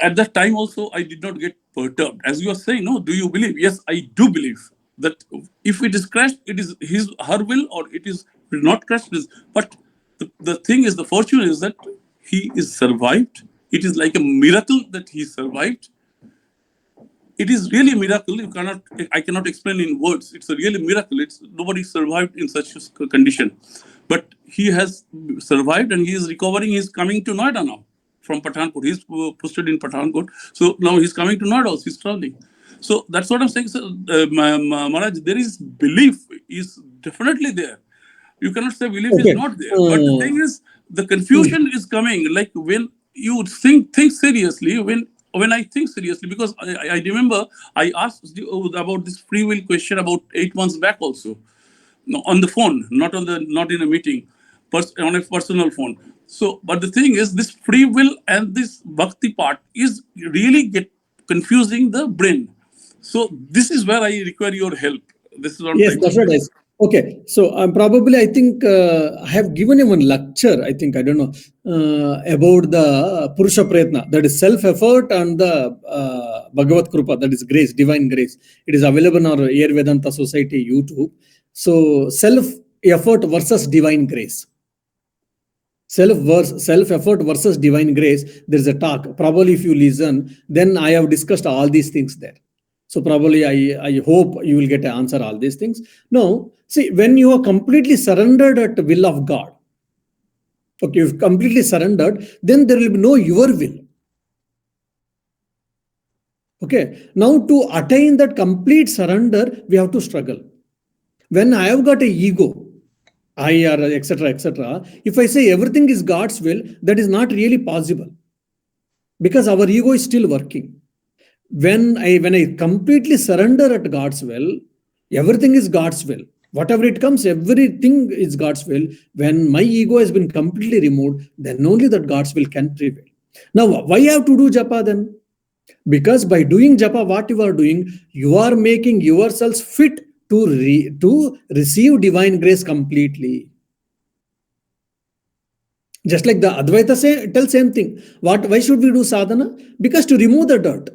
at that time also, I did not get perturbed. As you are saying, no, do you believe? Yes, I do believe that if it is crashed, it is her will, or it is not crashed. But the thing is, the fortune is that he is survived. It is like a miracle that he survived. It is really a miracle. I cannot explain in words. It's a really miracle. Nobody survived in such a condition, but he has survived and he is recovering. He is coming to Noida now from Pathankot. He's posted in Pathankot, so now he's coming to Noida. He's traveling. So that's what I'm saying. So, Maharaj, there is belief is definitely there. You cannot say belief is Okay. not there. But the thing is, the confusion is coming. Like when you think seriously, when I think seriously, because I remember I asked you about this free will question about 8 months back also. No, on the phone, not in a meeting, on a personal phone. So, but the thing is, this free will and this bhakti part is really get confusing the brain. So this is where I require your help. This is what I'm Yes, trying to that's say. what I said. Okay, so probably I think I have given him one lecture. I think I don't know about the Purusha Prayatna, that is self-effort, and the Bhagavad Krupa, that is grace, divine grace. It is available on our Air Vedanta Society YouTube. So self-effort versus divine grace. Self-effort versus divine grace. There is a talk. Probably if you listen, then I have discussed all these things there. So probably I hope you will get an answer all these things. Now, see, when you are completely surrendered at the will of God, okay, you've completely surrendered, then there will be no your will. Okay, now to attain that complete surrender, we have to struggle. When I have got a ego, I or etc. etc. If I say everything is God's will, that is not really possible because our ego is still working. When I completely surrender at God's will, everything is God's will. Whatever it comes, everything is God's will. When my ego has been completely removed, then only that God's will can prevail. Now, why you have to do japa then? Because by doing japa, what you are making yourselves fit to receive divine grace completely. Just like the Advaita tell same thing. Why should we do sadhana? Because to remove the dirt.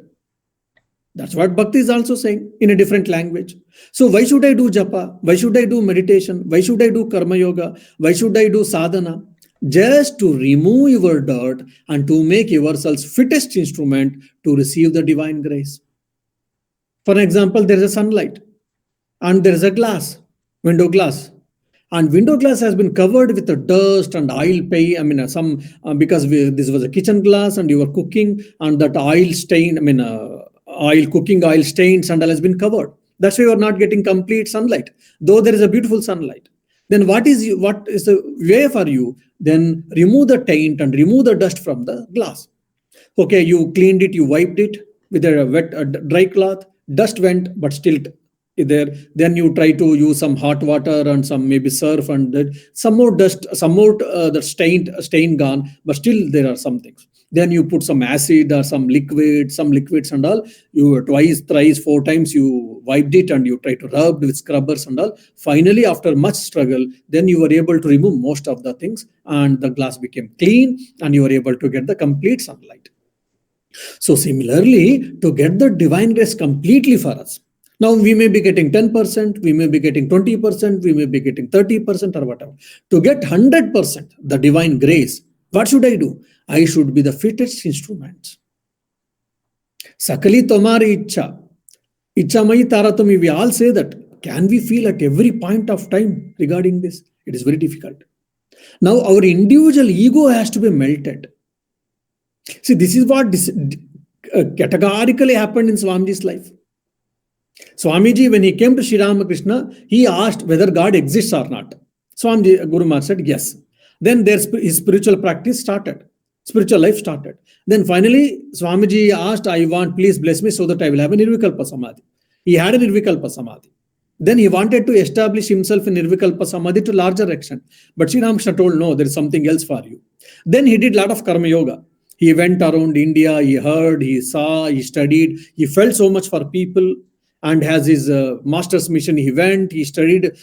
That's what Bhakti is also saying in a different language. So why should I do japa? Why should I do meditation? Why should I do karma yoga? Why should I do sadhana? Just to remove your dirt and to make yourselves fittest instrument to receive the divine grace. For example, there is a sunlight and there is a window glass. And window glass has been covered with the dust and oil some because this was a kitchen glass and you were cooking and that oil stain, cooking oil stains and all has been covered. That's why you are not getting complete sunlight, though there is a beautiful sunlight. Then what is the way for you? Then remove the taint and remove the dust from the glass. Okay, you cleaned it, you wiped it with a dry cloth, dust went, but still there. Then you try to use some hot water and some maybe surf and some more dust, some more the stain gone, but still there are some things. Then you put some acid or some liquids and all. You twice, thrice, four times you wiped it and you try to rub with scrubbers and all. Finally, after much struggle, then you were able to remove most of the things and the glass became clean and you were able to get the complete sunlight. So similarly, to get the divine grace completely for us, now we may be getting 10%, we may be getting 20%, we may be getting 30% or whatever. To get 100% the divine grace, what should I do? I should be the fittest instrument. Sakali tomari icha. Ichamai taratami, we all say that. Can we feel at every point of time regarding this? It is very difficult. Now our individual ego has to be melted. See, this is what categorically happened in Swamiji's life. Swamiji, when he came to Sri Ramakrishna, he asked whether God exists or not. Swamiji, Guru Maharaj said yes. Then his spiritual practice started. Spiritual life started. Then finally, Swamiji asked, I want, please bless me so that I will have a Nirvikalpa Samadhi. He had a Nirvikalpa Samadhi. Then he wanted to establish himself in Nirvikalpa Samadhi to larger extent. But Sri Ramakrishna told, no, there is something else for you. Then he did a lot of Karma Yoga. He went around India, he heard, he saw, he studied, he felt so much for people, and has his master's mission. He went, he studied,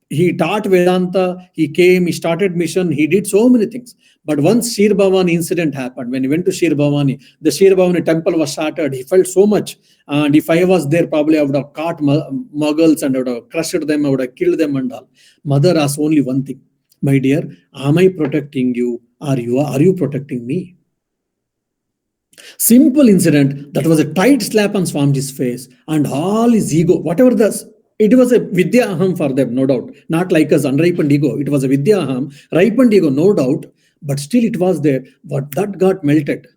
he taught Vedanta, he came, he started mission, he did so many things. But once Shir Bhavani incident happened, when he went to Shir Bhavani, the Shir Bhavani temple was shattered, he felt so much. And if I was there, probably I would have caught Mughals and I would have crushed them, I would have killed them and all. Mother asked only one thing, my dear, am I protecting you? Are you protecting me? Simple incident that was a tight slap on Swamiji's face and all his ego, whatever it was a Vidya Aham for them, no doubt. Not like us, unripened ego. It was a Vidya Aham, ripened ego, no doubt, but still it was there. But that got melted.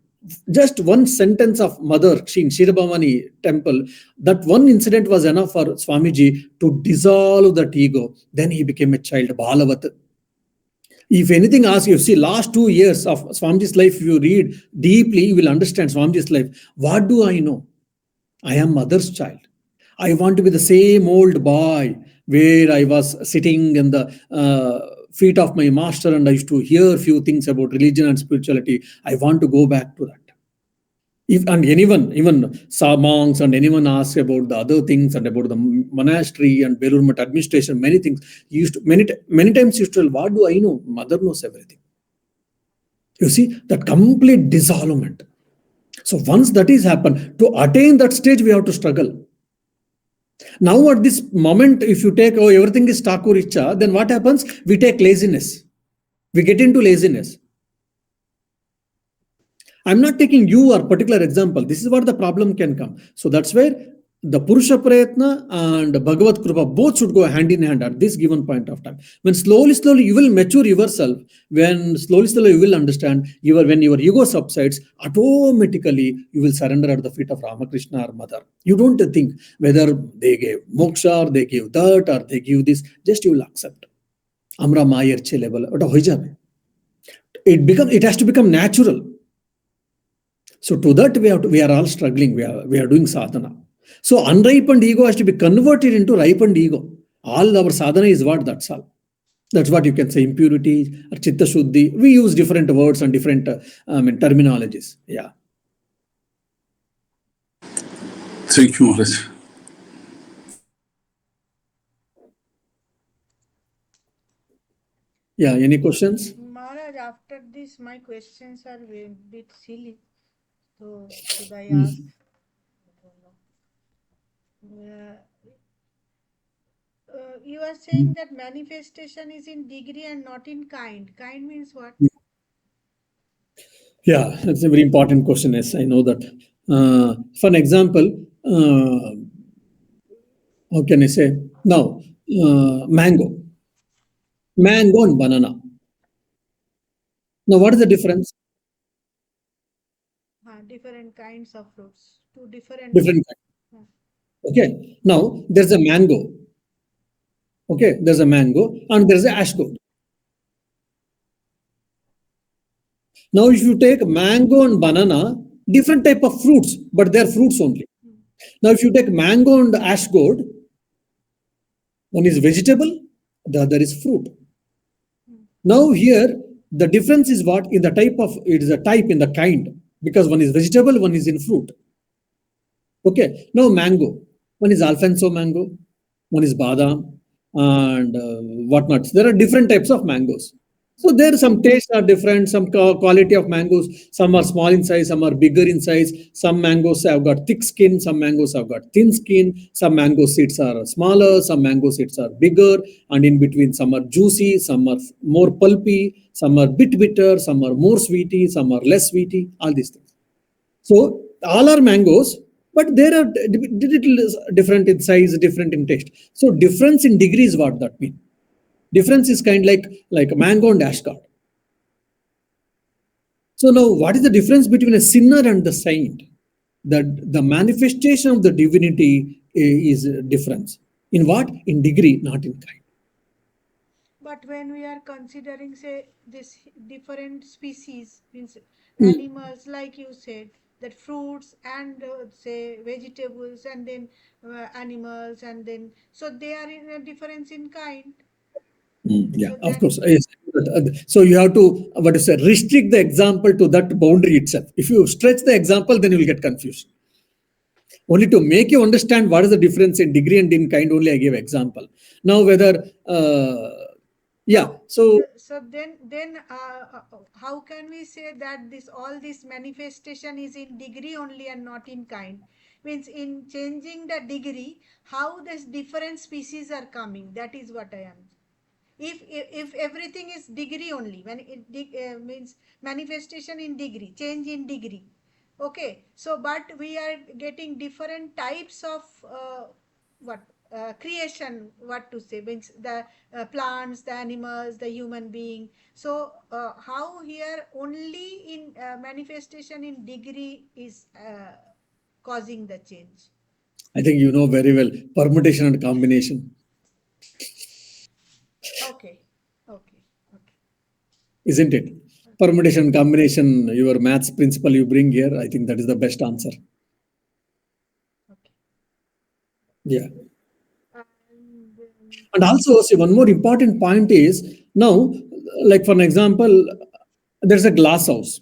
Just one sentence of Mother in Shirabhavani temple, that one incident was enough for Swamiji to dissolve that ego. Then he became a child, Balavat. If anything asks you, see, last 2 years of Swamiji's life, if you read deeply, you will understand Swamiji's life. What do I know? I am mother's child. I want to be the same old boy where I was sitting in the feet of my master and I used to hear a few things about religion and spirituality. I want to go back to that. If and anyone, even monks and anyone asks about the other things and about the monastery and Belur Math administration, many things used to, many times used to tell, what do I know? Mother knows everything. You see that complete dissolvement. So once that is happened, to attain that stage, we have to struggle. Now at this moment, if you take, oh, everything is Takuricha, then what happens? We take laziness. We get into laziness. I'm not taking you or particular example. This is where the problem can come. So that's where the Purusha Prayatna and Bhagavad Kripa both should go hand in hand at this given point of time. When slowly you will mature yourself, when slowly you will understand, when your ego subsides, automatically you will surrender at the feet of Ramakrishna or Mother. You don't think whether they gave moksha or they gave that or they give this, just you will accept. Amra Mayer level. It has to become natural. So to that we are all struggling. We are doing sadhana. So unripened ego has to be converted into ripened ego. All our sadhana is what? That's all. That's what you can say. Impurity or chitta shuddhi. We use different words and different terminologies. Yeah. Thank you, Maharaj. Yeah. Any questions? Maharaj, after this, my questions are a bit silly. So, should I ask? I don't know. You are saying that manifestation is in degree and not in kind. Kind means what? Yeah, that's a very important question. Yes, I know that. For an example, how can I say? Now, mango and banana. Now, what is the difference? Different kinds of fruits. Two different. Different. Uh, Okay. Now, there's a mango. Okay, there's a mango and there's a ash gold. Now, if you take mango and banana, different type of fruits, but they're fruits only. Now, if you take mango and ash gold, one is vegetable, the other is fruit. Now, here the difference is what in the type of it is a type in the kind because one is vegetable, one is in fruit. Okay, now mango, one is Alfonso mango, one is badam, and whatnot. There are different types of mangoes. So there some tastes are different, some quality of mangoes. Some are small in size, some are bigger in size. Some mangoes have got thick skin, some mangoes have got thin skin. Some mango seeds are smaller, some mango seeds are bigger, and in between some are juicy, some are more pulpy, some are bit bitter, some are more sweety, some are less sweety. All these things. So all are mangoes, but there are little different in size, different in taste. So difference in degree is what that means. Difference is kind like mango and ash gold. So now, what is the difference between a sinner and the saint? That the manifestation of the divinity is a difference. In what? In degree, not in kind. But when we are considering, say, this different species, means Mm. animals, like you said, that fruits and say vegetables, and then animals, and then so they are in a difference in kind. Yeah, So of then, course. Yes. So you have to what is it, restrict the example to that boundary itself. If you stretch the example, then you will get confused. Only to make you understand what is the difference in degree and in kind. Only I gave example. Now whether yeah. no, So so how can we say that this all this manifestation is in degree only and not in kind? Means in changing the degree, how this different species are coming? That is what I am. If everything is degree only, when means manifestation in degree, change in degree. Okay, so but we are getting different types of what creation, what to say, means the plants, the animals, the human being. So how here only in manifestation in degree is causing the change? I think you know very well permutation and combination, Okay, okay, okay, isn't it? Permutation, combination, your maths principle you bring here, I think that is the best answer. okay. Yeah. And And also, see, one more important point is now, like for an example, there's a glass house.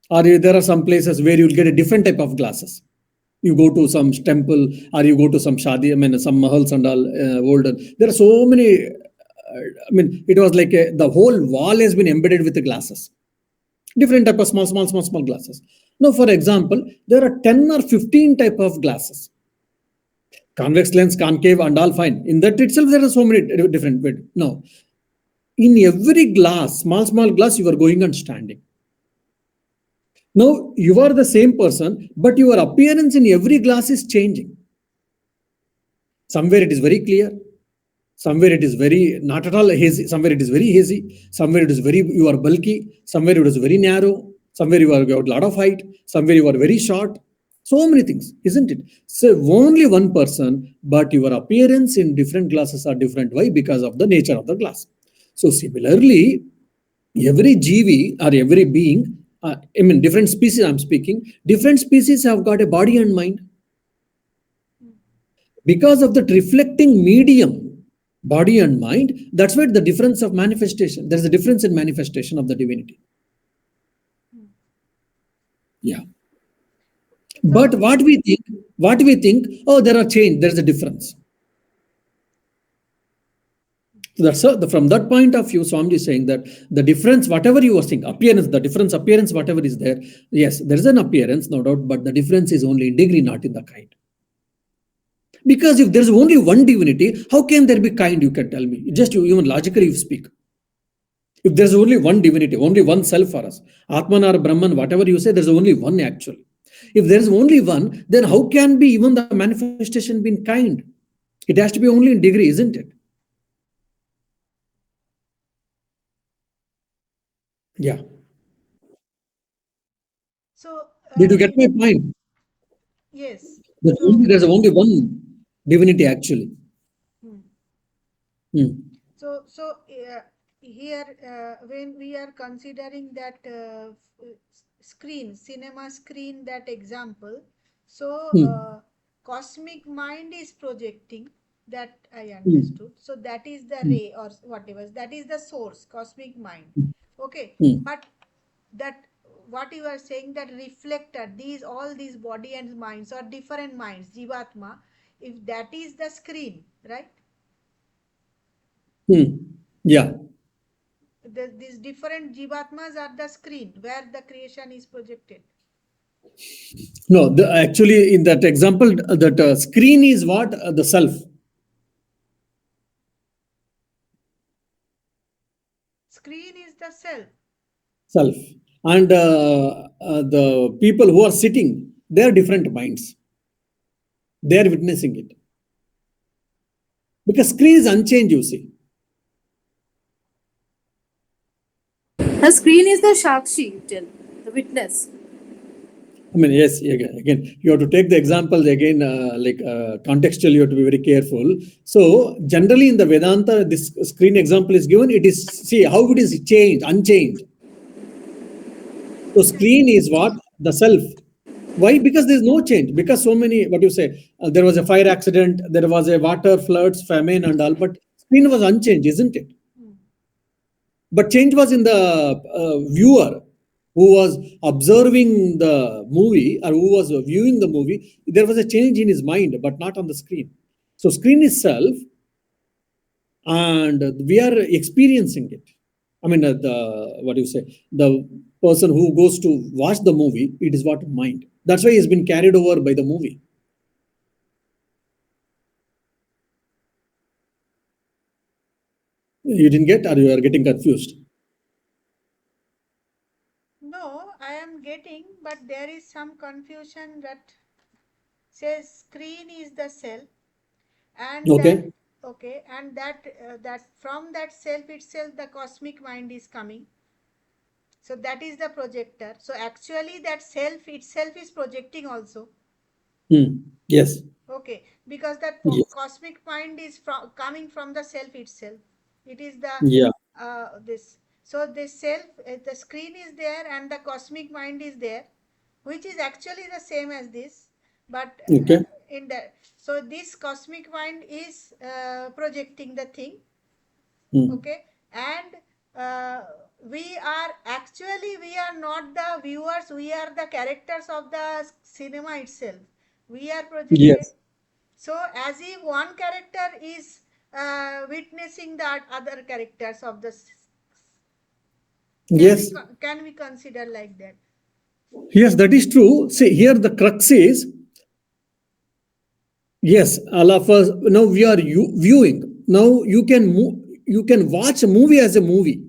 Or there are some places where you'll get a different type of glasses. You go to some temple or you go to some shadi, I mean, some mahals and all older. There are so many. I mean, it was like the whole wall has been embedded with the glasses. Different type of small glasses. Now, for example, there are 10 or 15 type of glasses. Convex lens, concave, and all fine. In that itself, there are so many different. No, in every glass, small glass, you are going and standing. Now, you are the same person, but your appearance in every glass is changing. Somewhere it is very clear, somewhere it is very not at all hazy, somewhere it is very hazy, somewhere it is very, you are bulky, somewhere it is very narrow, somewhere you are got a lot of height, somewhere you are very short. So many things, isn't it? So only one person, but your appearance in different glasses are different. Why? Because of the nature of the glass. So similarly, every GV or every being, I mean, different species I'm speaking, different species have got a body and mind. Because of that reflecting medium, body and mind, that's where the difference of manifestation, there's a difference in manifestation of the divinity. Yeah. But what we think, oh, there are change, there's a difference. That's from that point of view, Swamiji is saying that the difference, whatever you are saying, appearance, the difference appearance, whatever is there, yes, there is an appearance, no doubt, but the difference is only in degree, not in the kind. Because if there's only one divinity, how can there be kind? You can tell me. Just even logically, you speak. If there's only one divinity, only one self for us, Atman or Brahman, whatever you say, there's only one actually. If there's only one, then how can be even the manifestation be kind? It has to be only in degree, isn't it? Yeah. So, Did you get my point? yes. There's only one divinity actually. Hmm. Hmm. So, here, when we are considering that screen, cinema screen, that example, so Hmm. cosmic mind is projecting, that I Hmm. understood. So that is the Hmm. ray or whatever. That is the source, cosmic mind. Okay, Hmm. but that what you are saying, that reflector, these all these body and minds or different minds, jivatma, if that is the screen, right? Hmm. Yeah. These different jivatmas are the screen where the creation is projected. No, actually, in that example, that screen is what? The self. Screen is the self. Self. And the people who are sitting, they are different minds. They are witnessing it. Because screen is unchanged, you see. The screen is the Shakshi, you tell, the witness. I mean, yes, again, you have to take the examples again, contextually, you have to be very careful. So, generally in the Vedanta, this screen example is given, it is, see, how it is changed, unchanged. So, screen is what? The self. Why? Because there's no change. Because so many, what you say, there was a fire accident, there was a water floods, famine, and all, but screen was unchanged, isn't it? But change was in the viewer who was observing the movie or who was viewing the movie. There was a change in his mind, but not on the screen. So, screen itself, and we are experiencing it. I mean, the what do you say? The person who goes to watch the movie, it is what mind. That's why he's been carried over by the movie. You didn't get, or you are getting confused? No, I am getting, but there is some confusion that says screen is the self, and that, Okay. okay, and that from that self itself the cosmic mind is coming. So that is the projector. So actually that self itself is projecting also. Yes. Okay, because that Yes. cosmic mind is coming from the self itself. It is the Yeah. this. So this self, the screen is there, and the cosmic mind is there, which is actually the same as this, but Okay. in the, so this cosmic mind is projecting the thing. Hmm. Okay, and uh, we are not the viewers, we are the characters of the cinema itself. We are projected. Yes. So as if one character is witnessing that other characters of the Yes. can we consider like that? Yes, that is true. See, here the crux is, yes, all of us now we are viewing. Now you can watch a movie as a movie.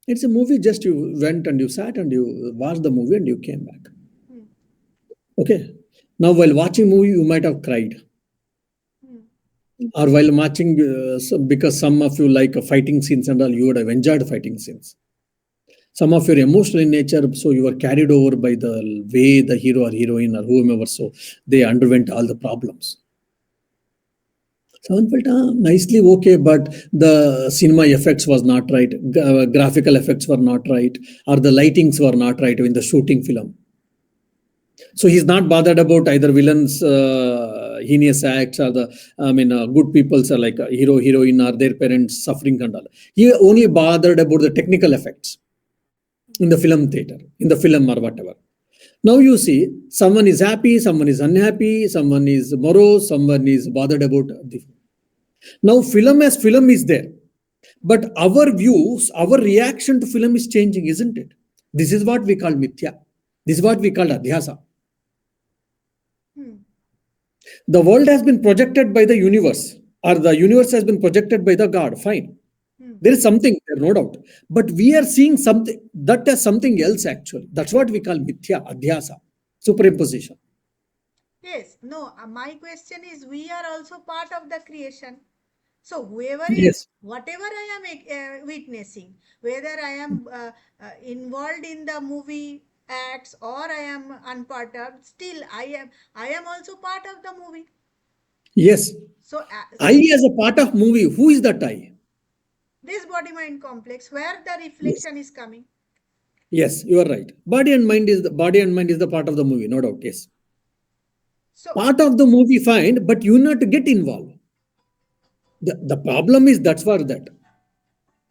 It's a movie, just you went and you sat and you watched the movie and you came back. Hmm. Okay. Now while watching movie, you might have cried. Hmm. Or while watching, because some of you like fighting scenes and all, you would have enjoyed fighting scenes. Some of your emotional in nature, so you were carried over by the way the hero or heroine or whomever, so they underwent all the problems. Someone felt nicely okay, but the cinema effects was not right, graphical effects were not right, or the lightings were not right in the shooting film. So he's not bothered about either villains, heinous acts, or the good people's are like a hero, heroine, or their parents suffering and all. He only bothered about the technical effects in the film theater, in the film or whatever. Now you see, someone is happy, someone is unhappy, someone is morose, someone is bothered about the. Now film as film is there, but our views, our reaction to film is changing, isn't it? This is what we call mithya. This is what we call adhyasa. Hmm. The world has been projected by the universe, or the universe has been projected by the God. Fine. Hmm. There is something there, no doubt. But we are seeing something that as something else actually. That's what we call mithya, adhyasa, superimposition. Yes, no, my question is we are also part of the creation. So whoever is, Yes. whatever I am witnessing, whether I am involved in the movie acts or I am unparted, still I am also part of the movie. Yes. So I as a part of movie. Who is that I? this body mind complex where the Yes. reflection is coming. Yes, you are right. Body and mind is the part of the movie, no doubt. Yes. So Part of the movie, fine, but you not get involved. The problem is that's for that.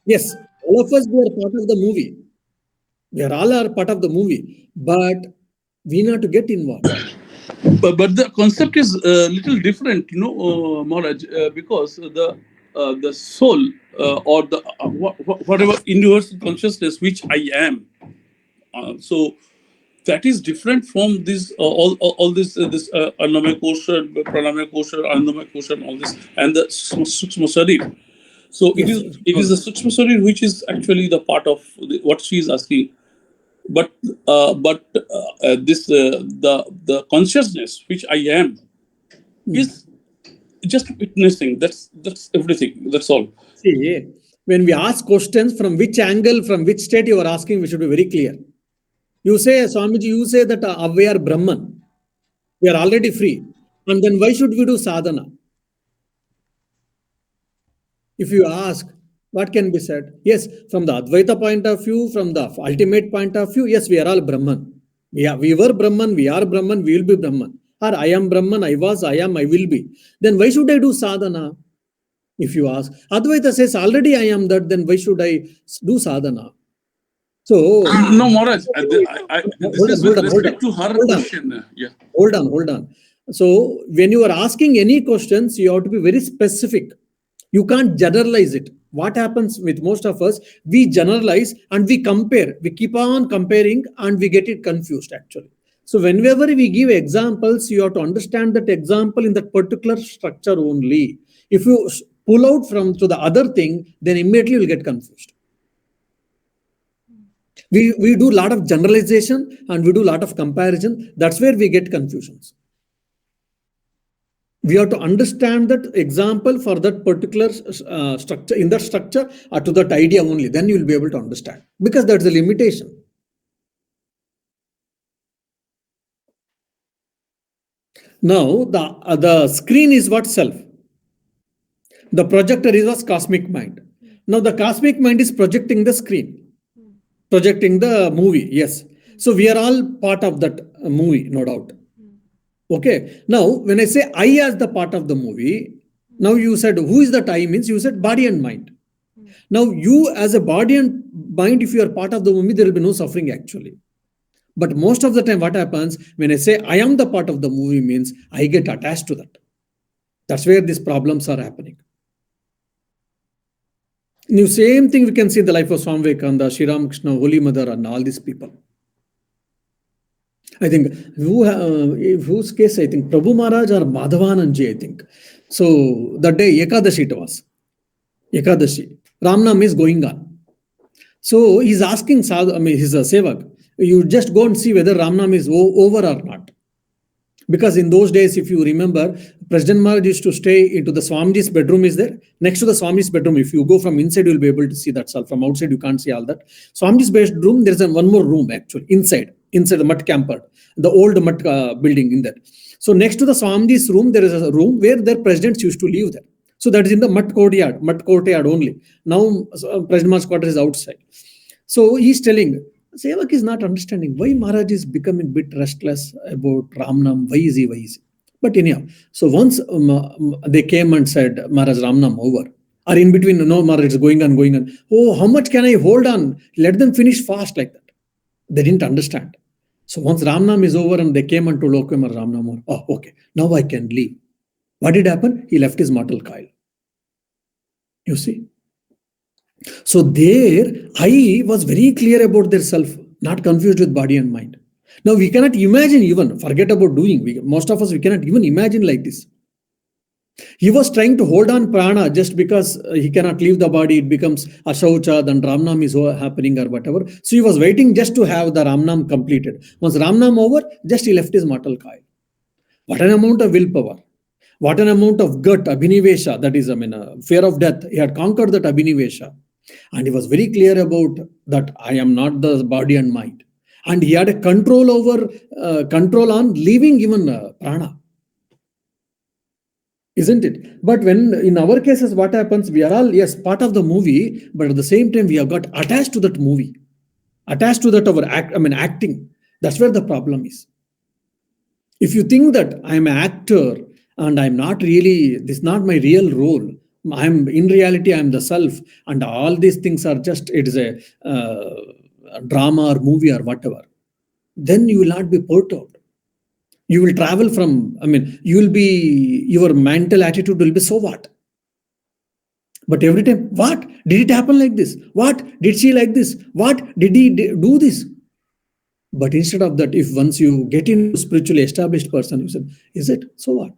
Yes, all of us we are part of the movie. We are all are part of the movie, but we not to get involved. But the concept is a little different, Maharaj, because the soul or the whatever universal consciousness which I am. So that is different from this all this annamaya kosha, pranamaya kosha, annamaya kosha, and all this, and the sukshma sharir. So it Yes. is it is the sukshma sharir which is actually the part of what she is asking. But this the consciousness which I am is just witnessing. That's everything. That's all. See, when we ask questions, from which angle, from which state you are asking, we should be very clear. You say, Swamiji, you say that we are Brahman. We are already free. And then why should we do sadhana? If you ask, what can be said? Yes, from the Advaita point of view, from the ultimate point of view, yes, we are all Brahman. We were Brahman, we are Brahman, we will be Brahman. Or I am Brahman, I was, I am, I will be. Then why should I do sadhana? If you ask, Advaita says, already I am that, then why should I do sadhana? So, No, Maharaj. This hold on, is hold with on, hold on, respect to her hold on. question. Yeah. Hold on. So, when you are asking any questions, you have to be very specific. You can't generalize it. What happens with most of us, we generalize and we compare. We keep on comparing and we get it confused actually. So, whenever we give examples, you have to understand that example in that particular structure only. If you pull out from to the other thing, then immediately you will get confused. We do a lot of generalization and we do a lot of comparison. That's where we get confusions. We have to understand that example for that particular structure, in that structure or to that idea only, then you will be able to understand, because that's a limitation. Now the screen is what? Self. The projector is what? Cosmic mind. Now the cosmic mind is projecting the screen, projecting the movie. Yes, so we are all part of that movie, no doubt. Okay, now when I say I as the part of the movie, now you said who is that I, means you said body and mind. Now, you as a body and mind, if you are part of the movie, there will be no suffering actually. But most of the time, what happens when I say I am the part of the movie means I get attached to that. That's where these problems are happening. New same thing we can see in the life of Swami Vivekananda, Sri Ramakrishna, Holy Mother, and all these people. I think whose case I think Prabhu Maharaj or Madhavananji, I think. So that day Ekadashi it was. Ekadashi. Ramnam is going on. So he's asking Sadhu, I mean, he's a sevak. You just go and see whether Ramnam is over or not. Because in those days, if you remember, President Maharaj used to stay into the Swamiji's bedroom is there. Next to the Swamiji's bedroom, if you go from inside, you'll be able to see that. From outside, you can't see all that. Swamiji's bedroom, there's one more room actually, inside the Mutt camper, the old Mutt building in there. So next to the Swamiji's room, there is a room where their presidents used to live there. So that is in the Mutt courtyard only. Now, President Maharaj's quarter is outside. So he's telling, Sevak is not understanding why Maharaj is becoming a bit restless about Ramnam. Why is he? But anyhow, so once they came and said, Maharaj, Ramnam over. Or in between, no, Maharaj is going on. Oh, how much can I hold on? Let them finish fast like that. They didn't understand. So once Ramnam is over and they came and told, okay, Ramnam over. Oh, okay, now I can leave. What did happen? He left his mortal coil. You see? So there, I was very clear about their self, not confused with body and mind. Now we cannot imagine even, forget about doing. Most of us, we cannot even imagine like this. He was trying to hold on prana just because he cannot leave the body. It becomes Ashaucha, then Ramnam is happening or whatever. So he was waiting just to have the Ramnam completed. Once Ramnam over, just he left his mortal coil. What an amount of willpower. What an amount of gut, abhinivesha, that is, fear of death. He had conquered that abhinivesha. And he was very clear about that I am not the body and mind. And he had a control on leaving even prana. Isn't it? But when in our cases, what happens, we are all, yes, part of the movie, but at the same time, we have got attached to that movie. Attached to that acting. That's where the problem is. If you think that I'm an actor and I'm not really, this is not my real role, in reality, I'm the self, and all these things are just, it is a drama or movie or whatever, then you will not be perturbed. You will travel from, your mental attitude will be, so what? But every time, what? Did it happen like this? What? Did she like this? What? Did he do this? But instead of that, if once you get into spiritually established person, you say, is it? So what?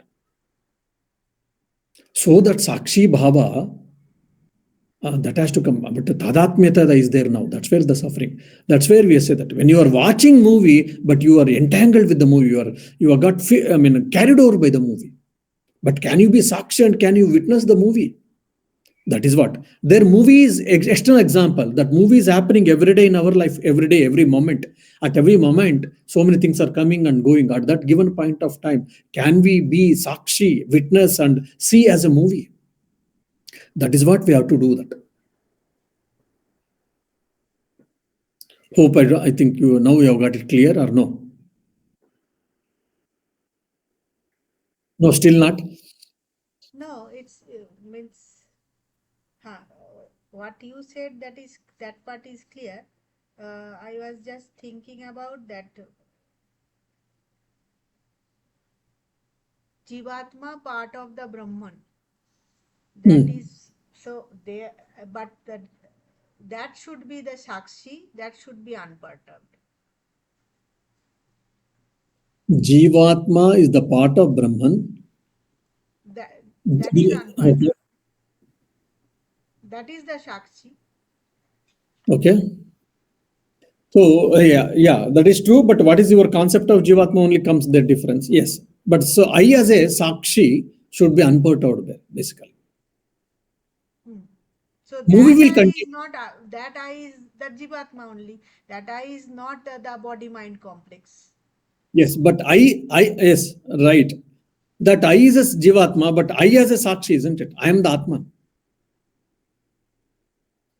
So that Sakshi Bhava, that has to come. But the Tadatmyata is there now. That's where the suffering. That's where we say that when you are watching movie, but you are entangled with the movie, you are got carried over by the movie. But can you be Sakshi and can you witness the movie? That is what. Their movie is external example. That movie is happening every day in our life, every day, every moment. At every moment, so many things are coming and going. At that given point of time, can we be Sakshi, witness and see as a movie? That is what we have to do that. Hope I think you now you have got it clear or no? No, still not. No, it's means what you said, that part is clear. I was just thinking about that Jivatma part of the Brahman. That is so there, but that should be the Sakshi, that should be unperturbed. Jivatma is the part of Brahman. That is unperturbed. That is the Sakshi. Okay. So yeah, that is true. But what is your concept of Jivatma only comes the difference. Yes. But so I as a Sakshi should be unperturbed there, basically. So Movie will that I continue. is not that I is the Jivatma only. That I is not the body mind complex. Yes, but I yes, right. That I is a Jivatma, but I as a Sakshi, isn't it? I am the Atman.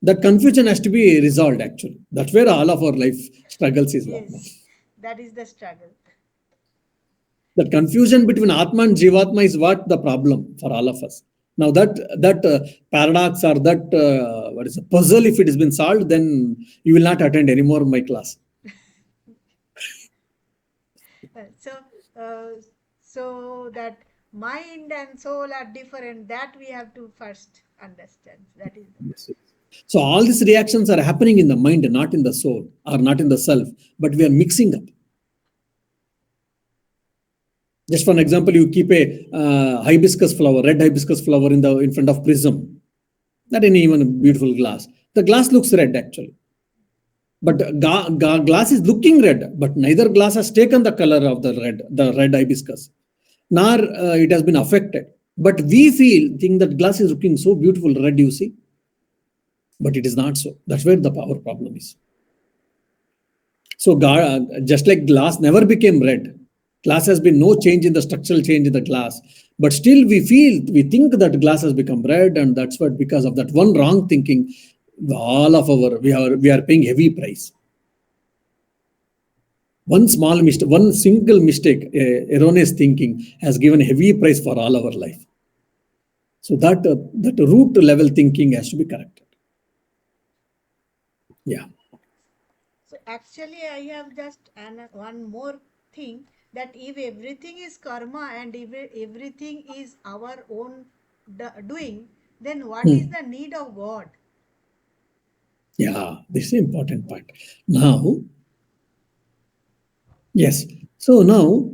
That confusion has to be resolved actually. That's where all of our life struggles is. Yes, that is the struggle. That confusion between Atma and Jivatma is what the problem for all of us. Now that paradox or that what is a puzzle, if it has been solved, then you will not attend anymore my class. So, uh, so that mind and soul are different. That we have to first understand. That is the Yes. So all these reactions are happening in the mind, not in the soul or not in the self, but we are mixing up. Just for an example, you keep a hibiscus flower, red hibiscus flower in front of prism, not in even a beautiful glass. The glass looks red actually, but glass is looking red, but neither glass has taken the color of the red hibiscus, nor it has been affected. But we think that glass is looking so beautiful red, you see, but it is not so. That's where the power problem is. So just like glass never became red, glass has been no change in the structural change in the glass, but still we think that glass has become red, and that's what, because of that one wrong thinking, all of our we are paying heavy price. One small mistake, one single mistake, erroneous thinking has given a heavy price for all our life. So that root level thinking has to be corrected. Yeah. So actually, I have just one more thing, that if everything is karma and if everything is our own doing, then what is Hmm. the need of God? Yeah, this is the important part. Now, yes. So now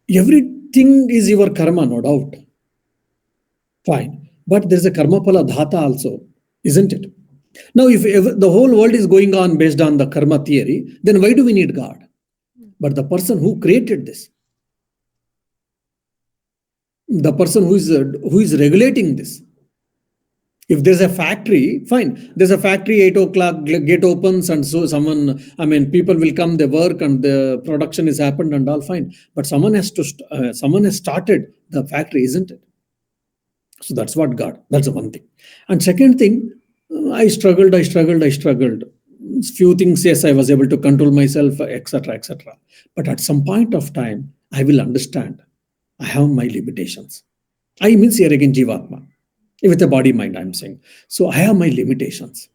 everything is your karma, no doubt. Fine. But there's a karma pala dhata also, isn't it? Now, if the whole world is going on based on the karma theory, then why do we need God? But the person who created this, the person who is regulating this. If there's a factory, fine. There's a factory, 8 o'clock, gate opens, and so people will come, they work, and the production is happened, and all fine. But someone has started the factory, isn't it? So that's what God. That's the one thing. And second thing, I struggled. Few things, yes, I was able to control myself, etc., etc. But at some point of time, I will understand. I have my limitations. I means here again Jivatma. With a body mind, I'm saying. So I have my limitations.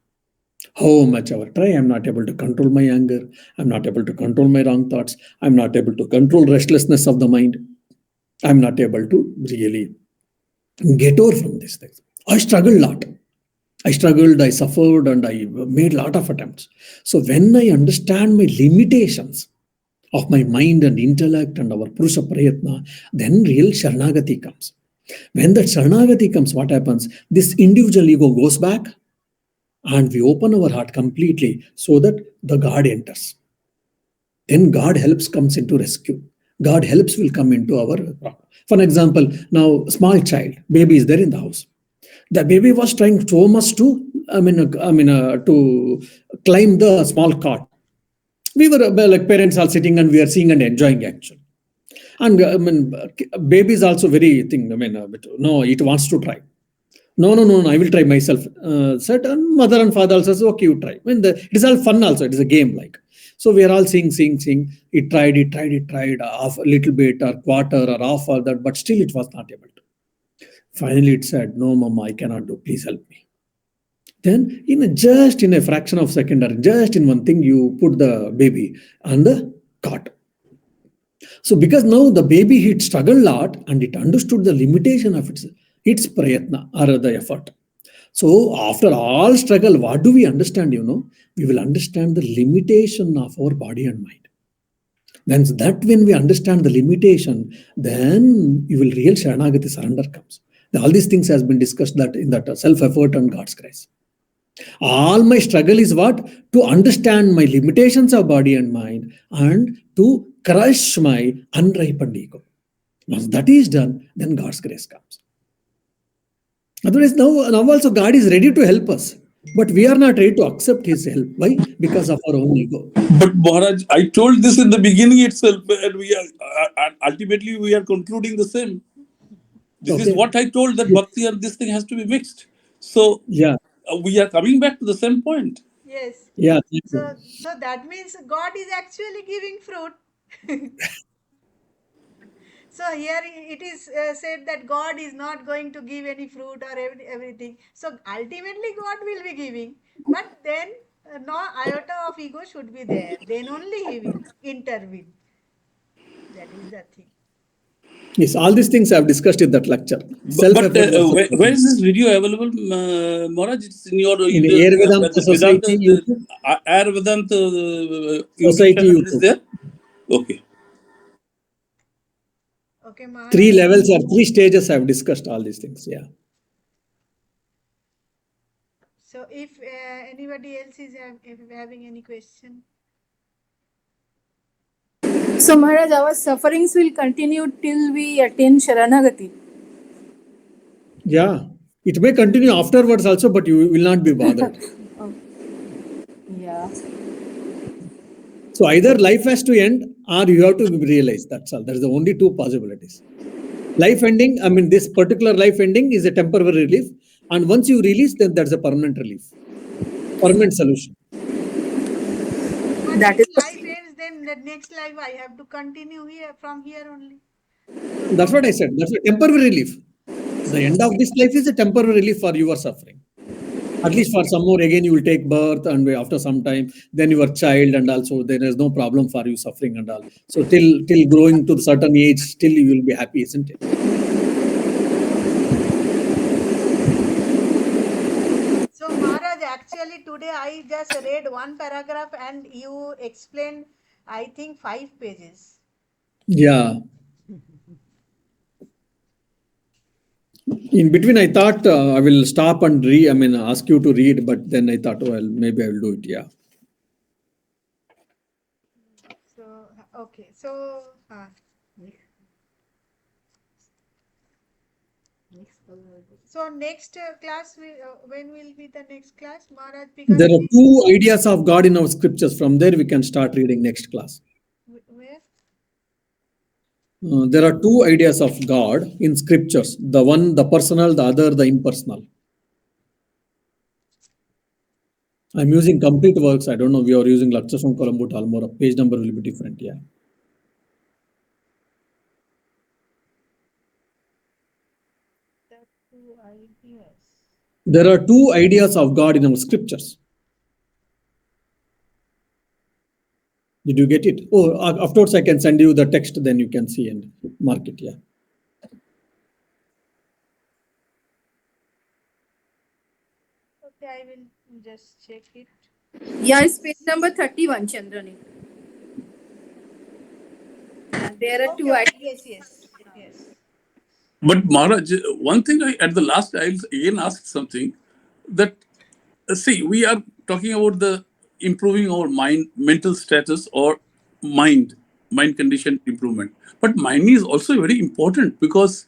How much I try, I'm not able to control my anger. I'm not able to control my wrong thoughts. I'm not able to control restlessness of the mind. I'm not able to really get over from these things. I struggled a lot. I struggled, I suffered, and I made a lot of attempts. So when I understand my limitations of my mind and intellect and our Purusha Prayatna, then real Sharanagati comes. When that Sharanagati comes, what happens? This individual ego goes back, and we open our heart completely so that the God enters. Then God helps comes into rescue. God helps will come into our problem. For an example, now small child, baby is there in the house. The baby was trying so much to, to climb the small cot. We were like parents are sitting and we are seeing and enjoying actually. And baby is also very thing. No, it wants to try. No, no, no, no, I will try myself. Said and mother and father also says, okay, you try. It is all fun also. It is a game like. So we are all seeing. It tried, half a little bit or quarter or half or that, but still it was not able to. Finally, it said, no, mama, I cannot do. Please help me. Then, just in a fraction of a second, or just in one thing, you put the baby on the cot. So, because now the baby had struggled a lot and it understood the limitation of its prayatna or the effort. So, after all struggle, what do we understand? We will understand the limitation of our body and mind. Then, that when we understand the limitation, then you will real Sharanagati surrender comes. All these things has been discussed that in that self-effort and God's grace. All my struggle is what? To understand my limitations of body and mind and to crush my unripened ego. Once that is done, then God's grace comes. Otherwise, now also God is ready to help us. But we are not ready to accept His help. Why? Because of our own ego. But Maharaj, I told this in the beginning itself, and we are ultimately we are concluding the same. This is Okay. what I told, that bhakti and this thing has to be mixed. So Yeah. we are coming back to the same point. Yes. Yeah. Thank you. So that means God is actually giving fruit. So here it is said that God is not going to give any fruit or everything. So ultimately God will be giving, but then no iota of ego should be there. Then only He will intervene. That is the thing. Yes, all these things I have discussed in that lecture. But Self-effort versus where is happiness. this video available, Maharaj? It's in your In Ayurvedanta Vedanta, Society YouTube. Ayurvedanta YouTube Society channel is YouTube. there? Okay. Okay, Three Maharaj. levels or three stages I have discussed all these things. Yeah. So if anybody else is if having any question. So Maharaj, our sufferings will continue till we attain Sharanagati. Yeah. It may continue afterwards also, but you will not be bothered. Oh, yeah. So either life has to end or you have to realize. That's all. There's the only two possibilities. Life ending, I mean, this particular life ending is a temporary relief. And once you release, then that's a permanent relief, permanent solution. But That if is the life ends, then the next life I have to continue here from here only. So That's what I said. That's a temporary relief. The end of this life is a temporary relief for your suffering. At least for some more, again, you will take birth, and after some time, then your child, and also there is no problem for you suffering and all. So till growing to a certain age, still you will be happy, isn't it? So, Maharaj, actually today I just read one paragraph and you explained, I think, 5 pages. Yeah. In between, I thought I will stop and read. I mean, ask you to read, but then I thought, well, maybe I will do it. Yeah. So, okay. So, so next class, when will be the next class, Maharaj? Because There are two ideas of God in our scriptures. From there, we can start reading next class. where? There are two ideas of God in scriptures. The one, the personal, the other, the impersonal. I'm using complete works. I don't know. We are using lectures from Colombo to Almora. Page number will be different. Yeah. The two ideas. There are two ideas of God in our scriptures. Did you get it? Oh, of course, I can send you the text. Then you can see and mark it. Yeah. Okay, I will just check it. Yeah, it's page number 31, Chandrani. And there are Okay, two okay. ideas. Yes, yes, yes. But Maharaj, one thing at the last I'll again ask something that see, we are talking about the improving our mental status or mind condition improvement. But mind is also very important because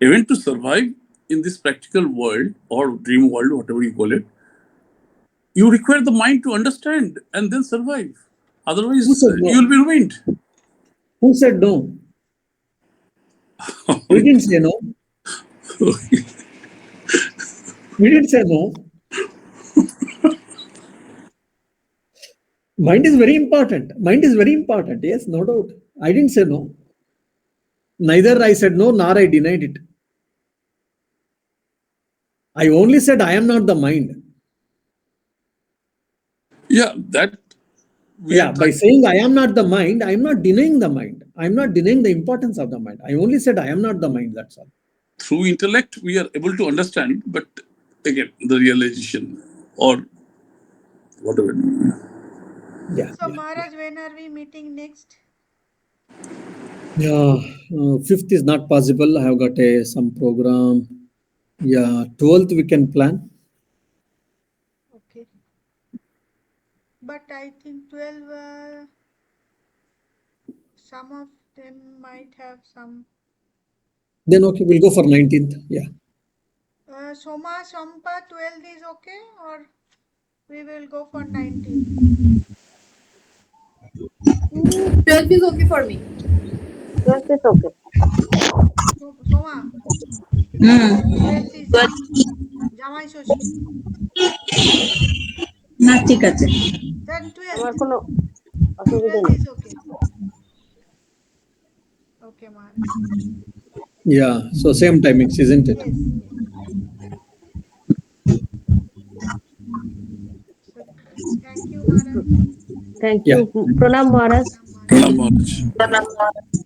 even to survive in this practical world or dream world, whatever you call it, you require the mind to understand and then survive. Who Otherwise, said you will no? be ruined. Who said no? We didn't say no. We didn't say no. Mind is very important. Mind is very important. Yes, no doubt. I didn't say no. Neither I said no, nor I denied it. I only said I am not the mind. Yeah, that we are Yeah, by trying. saying I am not the mind, I am not denying the mind. I am not denying the importance of the mind. I only said I am not the mind. That's all. Through intellect, we are able to understand, but again, the realization or whatever. Yeah, So, yeah, yeah. Maharaj, when are we meeting next? Yeah, fifth is not possible. I have got some program. Yeah, 12th we can plan. Okay. But I think 12, some of them might have some. Then okay, we'll go for 19th. Yeah. Soma, Sompa, 12 is okay, or we will go for 19th? 12th is okay for me. 12th is okay. Soma, hmm 12th is 12 Jamai Shoshti. না ঠিক আছে Then আমার 12th. কোনো অসুবিধা 12th নেই is okay. Okay, Maharaj. Yeah, so same timings, isn't it? Yes, yes. So thank you, Maharaj. Thank Yeah. you. Pranam Maharaj. Pranam, Pranam Maharaj. Maharaj.